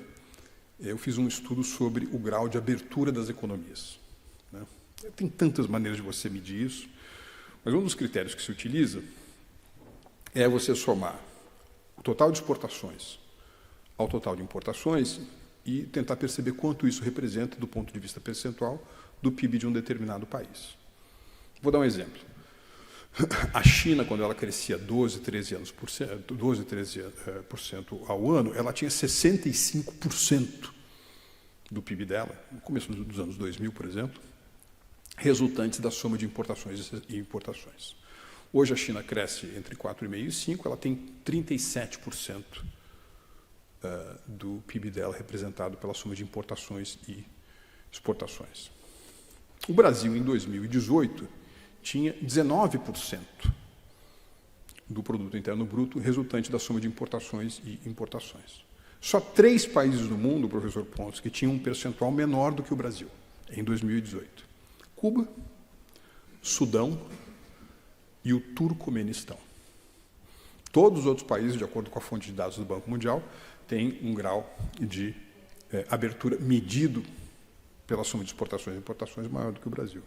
eu fiz um estudo sobre o grau de abertura das economias, né? Tem tantas maneiras de você medir isso, mas um dos critérios que se utiliza é você somar o total de exportações ao total de importações e tentar perceber quanto isso representa, do ponto de vista percentual, do PIB de um determinado país. Vou dar um exemplo. A China, quando ela crescia 12, 13% ao ano, ela tinha 65% do PIB dela, no começo dos anos 2000, por exemplo, resultantes da soma de importações e importações. Hoje a China cresce entre 4,5% e 5%, ela tem 37% do PIB dela representado pela soma de importações e exportações. O Brasil, em 2018, tinha 19% do produto interno bruto resultante da soma de importações e importações. Só 3 países do mundo, professor Pontes, que tinham um percentual menor do que o Brasil, em 2018. Cuba, Sudão e o Turcomenistão. Todos os outros países, de acordo com a fonte de dados do Banco Mundial, têm um grau de abertura medido pela soma de exportações e importações maior do que o Brasil.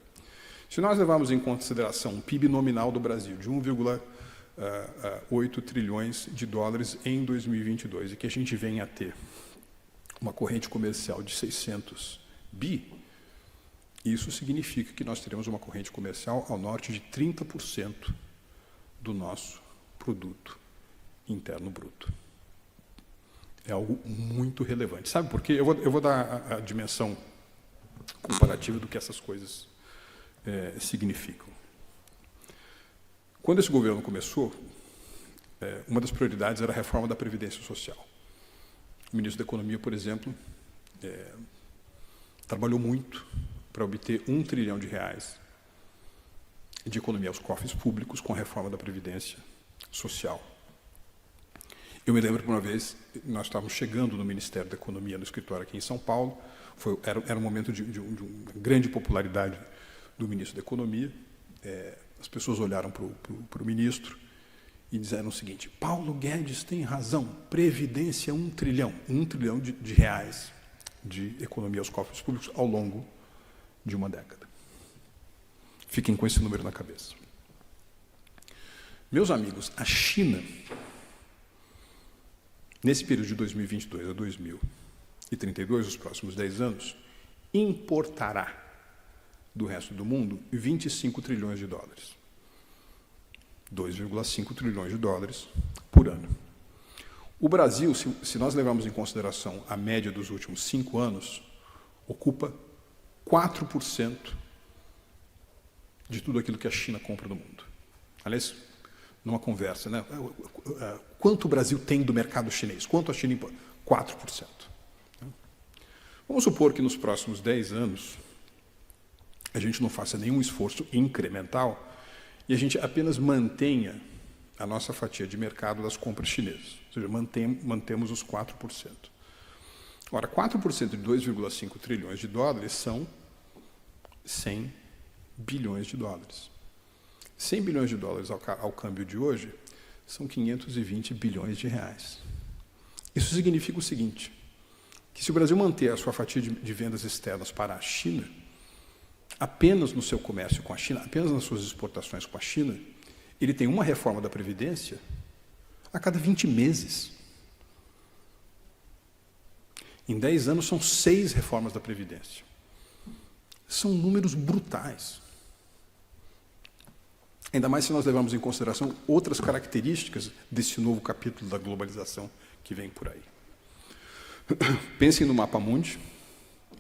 Se nós levarmos em consideração o PIB nominal do Brasil de 1,8 trilhões de dólares em 2022 e que a gente venha a ter uma corrente comercial de 600 bi, isso significa que nós teremos uma corrente comercial ao norte de 30% do nosso produto interno bruto. É algo muito relevante. Sabe por quê? Eu vou dar a dimensão comparativa do que essas coisas significam. Quando esse governo começou, uma das prioridades era a reforma da Previdência Social. O ministro da Economia, por exemplo, trabalhou muito para obter R$1 trilhão de economia aos cofres públicos com a reforma da Previdência Social. Eu me lembro que uma vez nós estávamos chegando no Ministério da Economia, no escritório aqui em São Paulo, era um momento de uma grande popularidade do ministro da Economia. As pessoas olharam para o ministro e disseram o seguinte: Paulo Guedes tem razão, Previdência R$1 trilhão, R$1 trilhão de reais de economia aos cofres públicos ao longo de uma década. Fiquem com esse número na cabeça. Meus amigos, a China, nesse período de 2022 a 2000, 2032, os próximos 10 anos, importará do resto do mundo 25 trilhões de dólares. 2,5 trilhões de dólares por ano. O Brasil, se nós levarmos em consideração a média dos últimos 5 anos, ocupa 4% de tudo aquilo que a China compra do mundo. Aliás, numa conversa, né? Quanto o Brasil tem do mercado chinês? Quanto a China importa? 4%. Vamos supor que nos próximos 10 anos a gente não faça nenhum esforço incremental e a gente apenas mantenha a nossa fatia de mercado das compras chinesas, ou seja, mantemos os 4%. Ora, 4% de 2,5 trilhões de dólares são 100 bilhões de dólares. 100 bilhões de dólares ao câmbio de hoje são 520 bilhões de reais. Isso significa o seguinte, que se o Brasil manter a sua fatia de vendas externas para a China, apenas no seu comércio com a China, apenas nas suas exportações com a China, ele tem uma reforma da Previdência a cada 20 meses. Em 10 anos, são 6 reformas da Previdência. São números brutais. Ainda mais se nós levarmos em consideração outras características desse novo capítulo da globalização que vem por aí. Pensem no mapa mundi,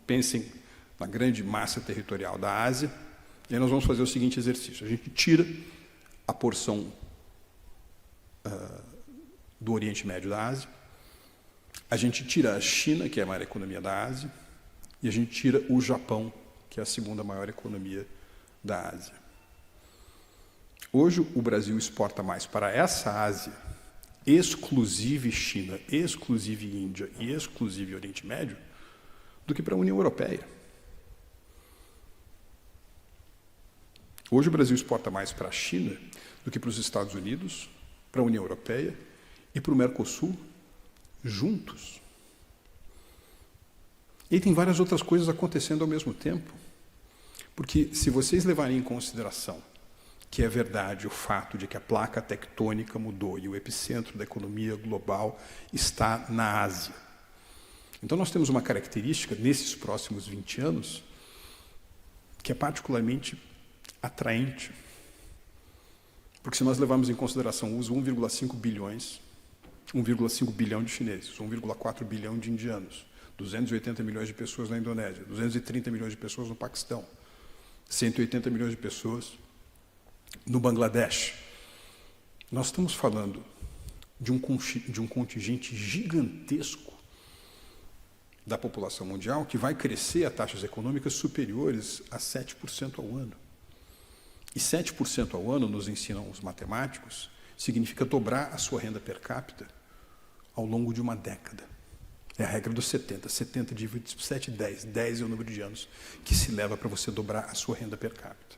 pensem na grande massa territorial da Ásia, e aí nós vamos fazer o seguinte exercício. A gente tira a porção do Oriente Médio da Ásia, a gente tira a China, que é a maior economia da Ásia, e a gente tira o Japão, que é a segunda maior economia da Ásia. Hoje, o Brasil exporta mais para essa Ásia, exclusive China, exclusive Índia e exclusive Oriente Médio, do que para a União Europeia. Hoje, o Brasil exporta mais para a China do que para os Estados Unidos, para a União Europeia e para o Mercosul, juntos. E tem várias outras coisas acontecendo ao mesmo tempo. Porque, se vocês levarem em consideração que é verdade o fato de que a placa tectônica mudou e o epicentro da economia global está na Ásia. Então, nós temos uma característica, nesses próximos 20 anos, que é particularmente atraente. Porque se nós levarmos em consideração os 1,5 bilhão de chineses, 1,4 bilhão de indianos, 280 milhões de pessoas na Indonésia, 230 milhões de pessoas no Paquistão, 180 milhões de pessoas no Bangladesh. Nós estamos falando de um contingente gigantesco da população mundial que vai crescer a taxas econômicas superiores a 7% ao ano. E 7% ao ano, nos ensinam os matemáticos, significa dobrar a sua renda per capita ao longo de uma década. É a regra dos 70. 70 dividido por 7, 10. 10 é o número de anos que se leva para você dobrar a sua renda per capita.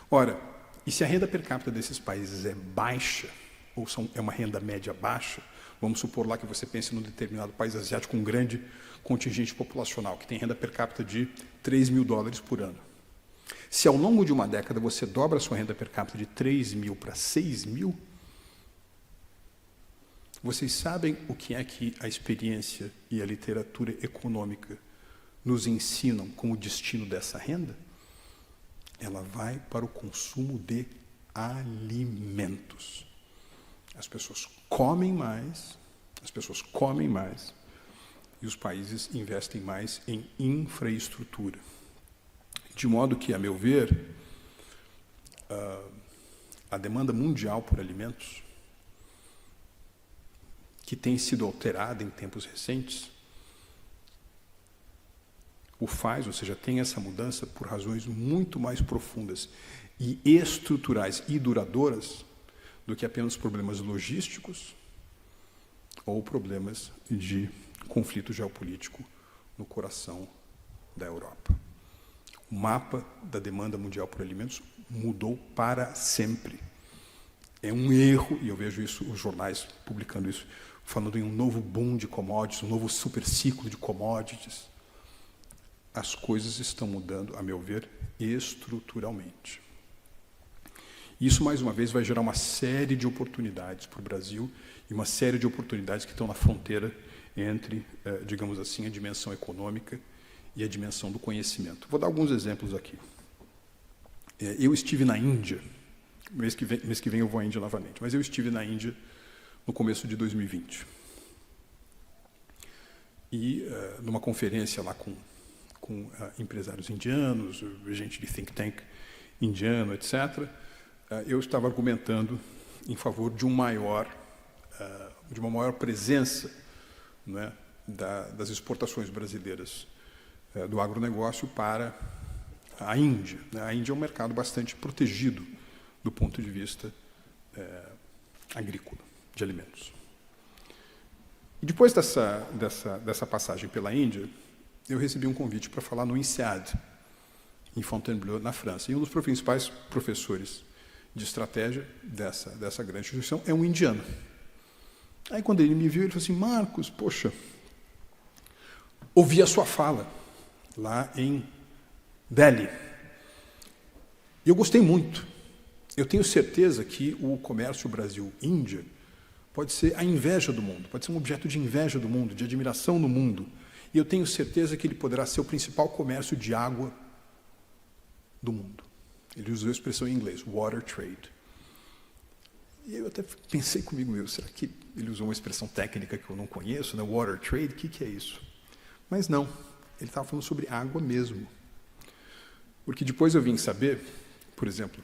Ora, e se a renda per capita desses países é baixa, ou é uma renda média baixa, vamos supor lá que você pense num determinado país asiático com um grande contingente populacional, que tem renda per capita de 3 mil dólares por ano. Se ao longo de uma década você dobra a sua renda per capita de 3 mil para 6 mil, vocês sabem o que é que a experiência e a literatura econômica nos ensinam como destino dessa renda? Ela vai para o consumo de alimentos. As pessoas comem mais e os países investem mais em infraestrutura. De modo que, a meu ver, a demanda mundial por alimentos, que tem sido alterada em tempos recentes, o faz, ou seja, tem essa mudança por razões muito mais profundas e estruturais e duradouras do que apenas problemas logísticos ou problemas de conflito geopolítico no coração da Europa. O mapa da demanda mundial por alimentos mudou para sempre. É um erro, e eu vejo isso, os jornais publicando isso, falando em um novo boom de commodities, um novo superciclo de commodities. As coisas estão mudando, a meu ver, estruturalmente. Isso, mais uma vez, vai gerar uma série de oportunidades para o Brasil e uma série de oportunidades que estão na fronteira entre, digamos assim, a dimensão econômica e a dimensão do conhecimento. Vou dar alguns exemplos aqui. Eu estive na Índia, mês que vem eu vou à Índia novamente, mas eu estive na Índia no começo de 2020. E numa conferência lá com empresários indianos, gente de think tank indiano, etc., eu estava argumentando em favor de uma maior presença, não é, das exportações brasileiras do agronegócio para a Índia. A Índia é um mercado bastante protegido do ponto de vista agrícola, de alimentos. E depois dessa passagem pela Índia, eu recebi um convite para falar no INSEAD, em Fontainebleau, na França. E um dos principais professores de estratégia dessa grande instituição é um indiano. Aí, quando ele me viu, ele falou assim: Marcos, poxa, ouvi a sua fala lá em Delhi. E eu gostei muito. Eu tenho certeza que o comércio Brasil-Índia pode ser a inveja do mundo, pode ser um objeto de inveja do mundo, de admiração no mundo. E eu tenho certeza que ele poderá ser o principal comércio de água do mundo. Ele usou a expressão em inglês, water trade. E eu até pensei comigo mesmo, será que ele usou uma expressão técnica que eu não conheço, né? Water trade, o que é isso? Mas não, ele estava falando sobre água mesmo. Porque depois eu vim saber, por exemplo,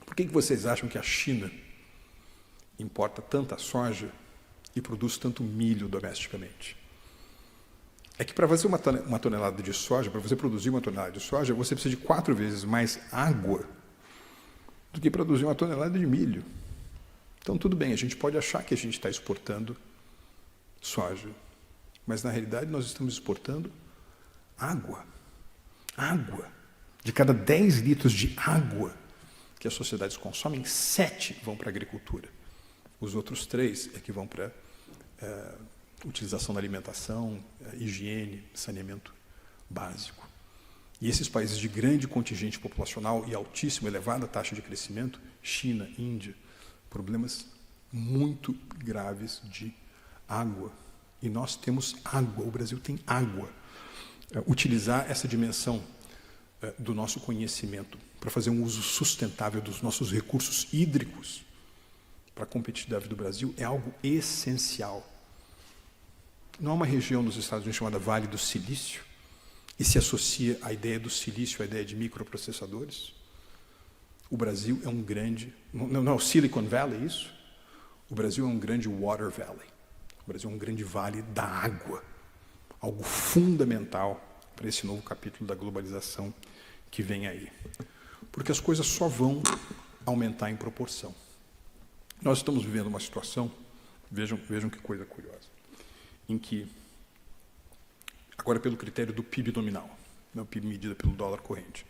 por que vocês acham que a China importa tanta soja e produz tanto milho domesticamente? É que para fazer uma tonelada de soja, para você produzir uma tonelada de soja, você precisa de 4 vezes mais água do que produzir uma tonelada de milho. Então, tudo bem, a gente pode achar que a gente está exportando soja, mas, na realidade, nós estamos exportando água. Água. De cada 10 litros de água que as sociedades consomem, 7 vão para a agricultura. Os outros 3 é que vão para utilização da alimentação, higiene, saneamento básico. E esses países de grande contingente populacional e altíssima, elevada taxa de crescimento, China, Índia, problemas muito graves de água. E nós temos água, o Brasil tem água. Utilizar essa dimensão do nosso conhecimento para fazer um uso sustentável dos nossos recursos hídricos para a competitividade do Brasil é algo essencial. Não há uma região dos Estados Unidos chamada Vale do Silício e se associa a ideia do silício à ideia de microprocessadores? O Brasil é um grande... Não, Silicon Valley, isso? O Brasil é um grande Water Valley. O Brasil é um grande vale da água. Algo fundamental para esse novo capítulo da globalização que vem aí. Porque as coisas só vão aumentar em proporção. Nós estamos vivendo uma situação, vejam que coisa curiosa, em que, agora pelo critério do PIB nominal, o PIB medido pelo dólar corrente,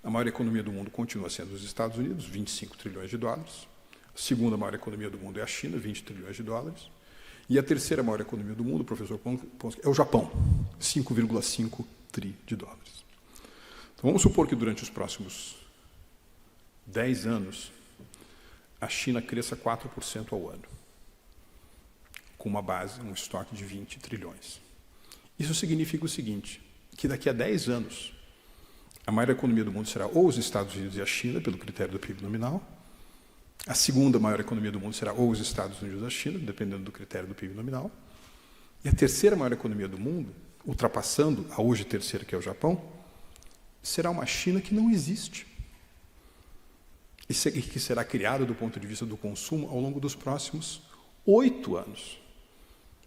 a maior economia do mundo continua sendo os Estados Unidos, 25 trilhões de dólares. A segunda maior economia do mundo é a China, 20 trilhões de dólares. E a terceira maior economia do mundo, professor Ponsky, é o Japão, 5,5 tri de dólares. Então, vamos supor que durante os próximos 10 anos, a China cresça 4% ao ano, com uma base, um estoque de 20 trilhões. Isso significa o seguinte, que daqui a 10 anos, a maior economia do mundo será ou os Estados Unidos e a China, pelo critério do PIB nominal. A segunda maior economia do mundo será ou os Estados Unidos ou a China, dependendo do critério do PIB nominal. E a terceira maior economia do mundo, ultrapassando a hoje terceira, que é o Japão, será uma China que não existe. E que será criada do ponto de vista do consumo ao longo dos próximos 8 anos.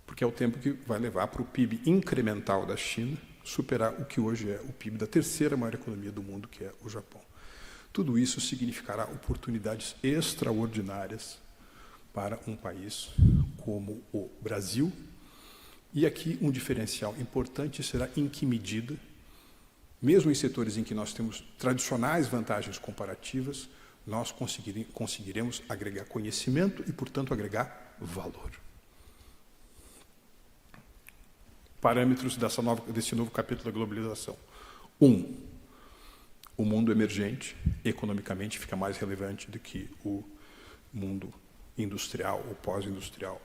Porque é o tempo que vai levar para o PIB incremental da China superar o que hoje é o PIB da terceira maior economia do mundo, que é o Japão. Tudo isso significará oportunidades extraordinárias para um país como o Brasil. E aqui um diferencial importante será em que medida, mesmo em setores em que nós temos tradicionais vantagens comparativas, nós conseguiremos agregar conhecimento e, portanto, agregar valor. Parâmetros desse novo capítulo da globalização. 1. O mundo emergente, economicamente, fica mais relevante do que o mundo industrial ou pós-industrial.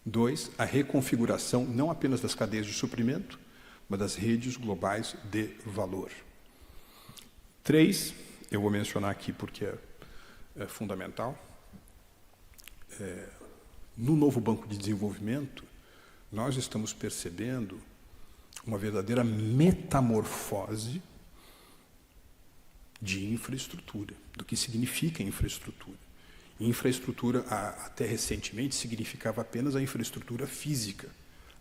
2, a reconfiguração não apenas das cadeias de suprimento, mas das redes globais de valor. 3, eu vou mencionar aqui porque é fundamental. No novo Banco de Desenvolvimento, nós estamos percebendo uma verdadeira metamorfose de infraestrutura, do que significa infraestrutura. Infraestrutura, até recentemente, significava apenas a infraestrutura física,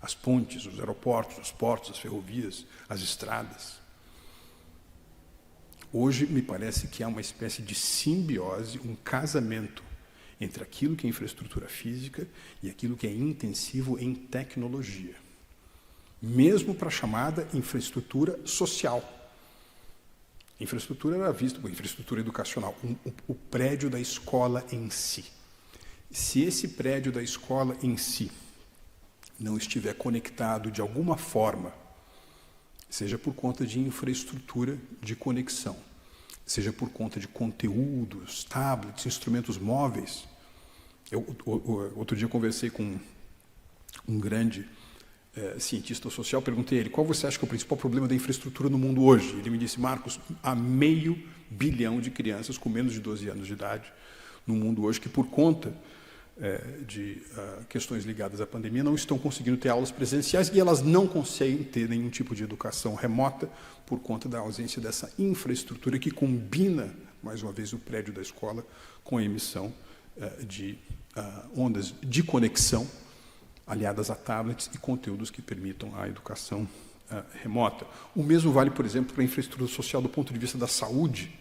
as pontes, os aeroportos, os portos, as ferrovias, as estradas. Hoje, me parece que há uma espécie de simbiose, um casamento entre aquilo que é infraestrutura física e aquilo que é intensivo em tecnologia, mesmo para a chamada infraestrutura social. Infraestrutura era vista como infraestrutura educacional, o prédio da escola em si. Se esse prédio da escola em si não estiver conectado de alguma forma, seja por conta de infraestrutura de conexão, seja por conta de conteúdos, tablets, instrumentos móveis. Outro dia eu conversei com um grande cientista social, perguntei a ele, qual você acha que é o principal problema da infraestrutura no mundo hoje? Ele me disse, Marcos, há 500 milhões de crianças com menos de 12 anos de idade no mundo hoje que, por conta de questões ligadas à pandemia, não estão conseguindo ter aulas presenciais e elas não conseguem ter nenhum tipo de educação remota por conta da ausência dessa infraestrutura que combina, mais uma vez, o prédio da escola com a emissão de ondas de conexão aliadas a tablets e conteúdos que permitam a educação remota. O mesmo vale, por exemplo, para a infraestrutura social do ponto de vista da saúde.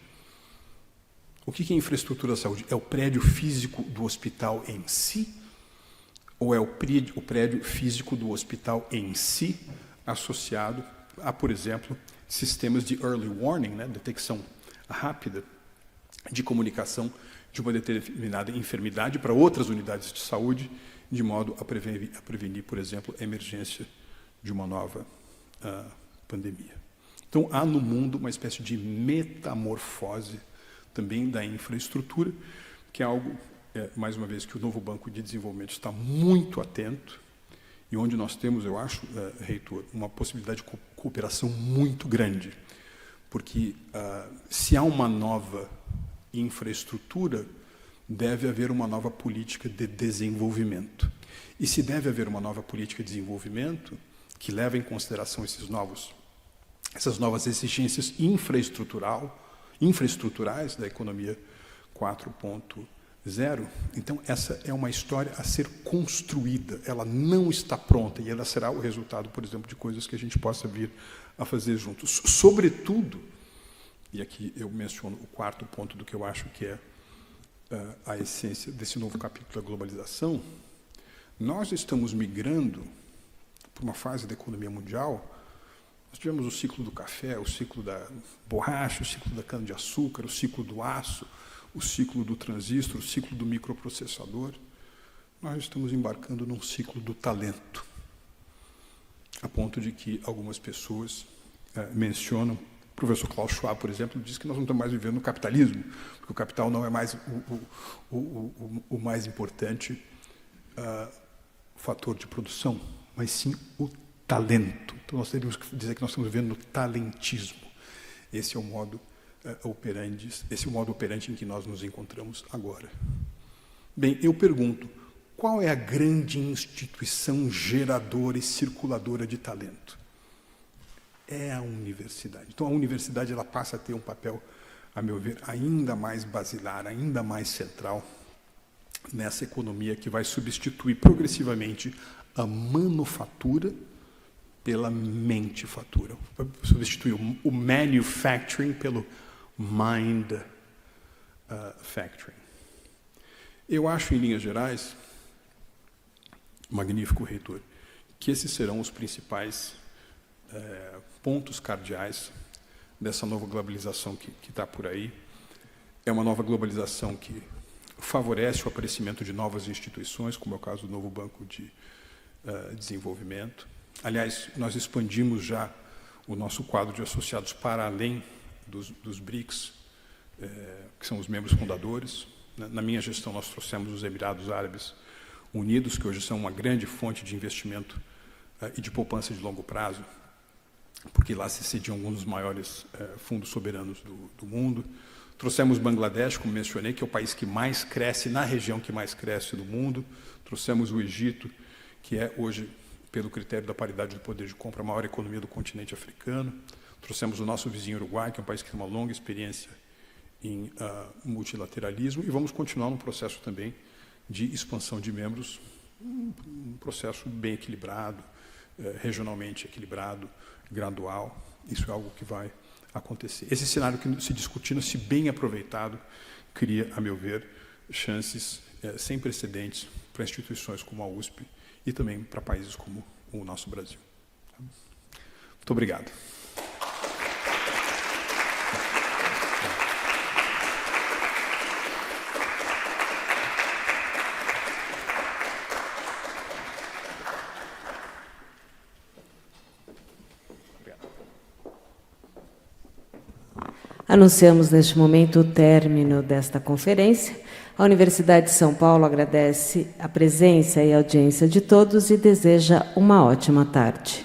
O que é infraestrutura da saúde? É o prédio físico do hospital em si? Ou é o prédio físico do hospital em si associado a, por exemplo, sistemas de early warning, né, detecção rápida de comunicação de uma determinada enfermidade para outras unidades de saúde, de modo a prevenir, por exemplo, a emergência de uma nova pandemia. Então, há no mundo uma espécie de metamorfose também da infraestrutura, que é algo, mais uma vez, que o novo Banco de Desenvolvimento está muito atento e onde nós temos, eu acho, reitor, uma possibilidade de cooperação muito grande, porque se há uma nova infraestrutura, deve haver uma nova política de desenvolvimento. E se deve haver uma nova política de desenvolvimento que leva em consideração essas novas exigências infraestruturais da economia 4.0, então essa é uma história a ser construída, ela não está pronta e ela será o resultado, por exemplo, de coisas que a gente possa vir a fazer juntos. Sobretudo, e aqui eu menciono o quarto ponto do que eu acho que é a essência desse novo capítulo da globalização, nós estamos migrando para uma fase da economia mundial. Nós tivemos o ciclo do café, o ciclo da borracha, o ciclo da cana-de-açúcar, o ciclo do aço, o ciclo do transistor, o ciclo do microprocessador. Nós estamos embarcando num ciclo do talento, a ponto de que algumas pessoas mencionam. O professor Klaus Schwab, por exemplo, diz que nós não estamos mais vivendo no capitalismo, porque o capital não é mais o mais importante fator de produção, mas sim o talento. Então, nós teríamos que dizer que nós estamos vivendo no talentismo. Esse é o modo operandi, em que nós nos encontramos agora. Bem, eu pergunto, qual é a grande instituição geradora e circuladora de talento? É a universidade. Então, a universidade ela passa a ter um papel, a meu ver, ainda mais basilar, ainda mais central nessa economia que vai substituir progressivamente a manufatura pela mentifatura. Vai substituir o manufacturing pelo mindfacturing. Eu acho, em linhas gerais, magnífico, reitor, que esses serão os principais pontos cardeais dessa nova globalização que está por aí. É uma nova globalização que favorece o aparecimento de novas instituições, como é o caso do novo Banco de Desenvolvimento. Aliás, nós expandimos já o nosso quadro de associados para além dos BRICS, que são os membros fundadores. Na minha gestão, nós trouxemos os Emirados Árabes Unidos, que hoje são uma grande fonte de investimento e de poupança de longo prazo, porque lá se sediam alguns dos maiores fundos soberanos do mundo. Trouxemos Bangladesh, como mencionei, que é o país que mais cresce, na região que mais cresce do mundo. Trouxemos o Egito, que é hoje, pelo critério da paridade do poder de compra, a maior economia do continente africano. Trouxemos o nosso vizinho Uruguai, que é um país que tem uma longa experiência em multilateralismo, e vamos continuar no processo também de expansão de membros, um processo bem equilibrado, regionalmente equilibrado, gradual. Isso é algo que vai acontecer. Esse cenário que se discutindo, se bem aproveitado, cria, a meu ver, chances sem precedentes para instituições como a USP e também para países como o nosso Brasil. Muito obrigado. Anunciamos neste momento o término desta conferência. A Universidade de São Paulo agradece a presença e a audiência de todos e deseja uma ótima tarde.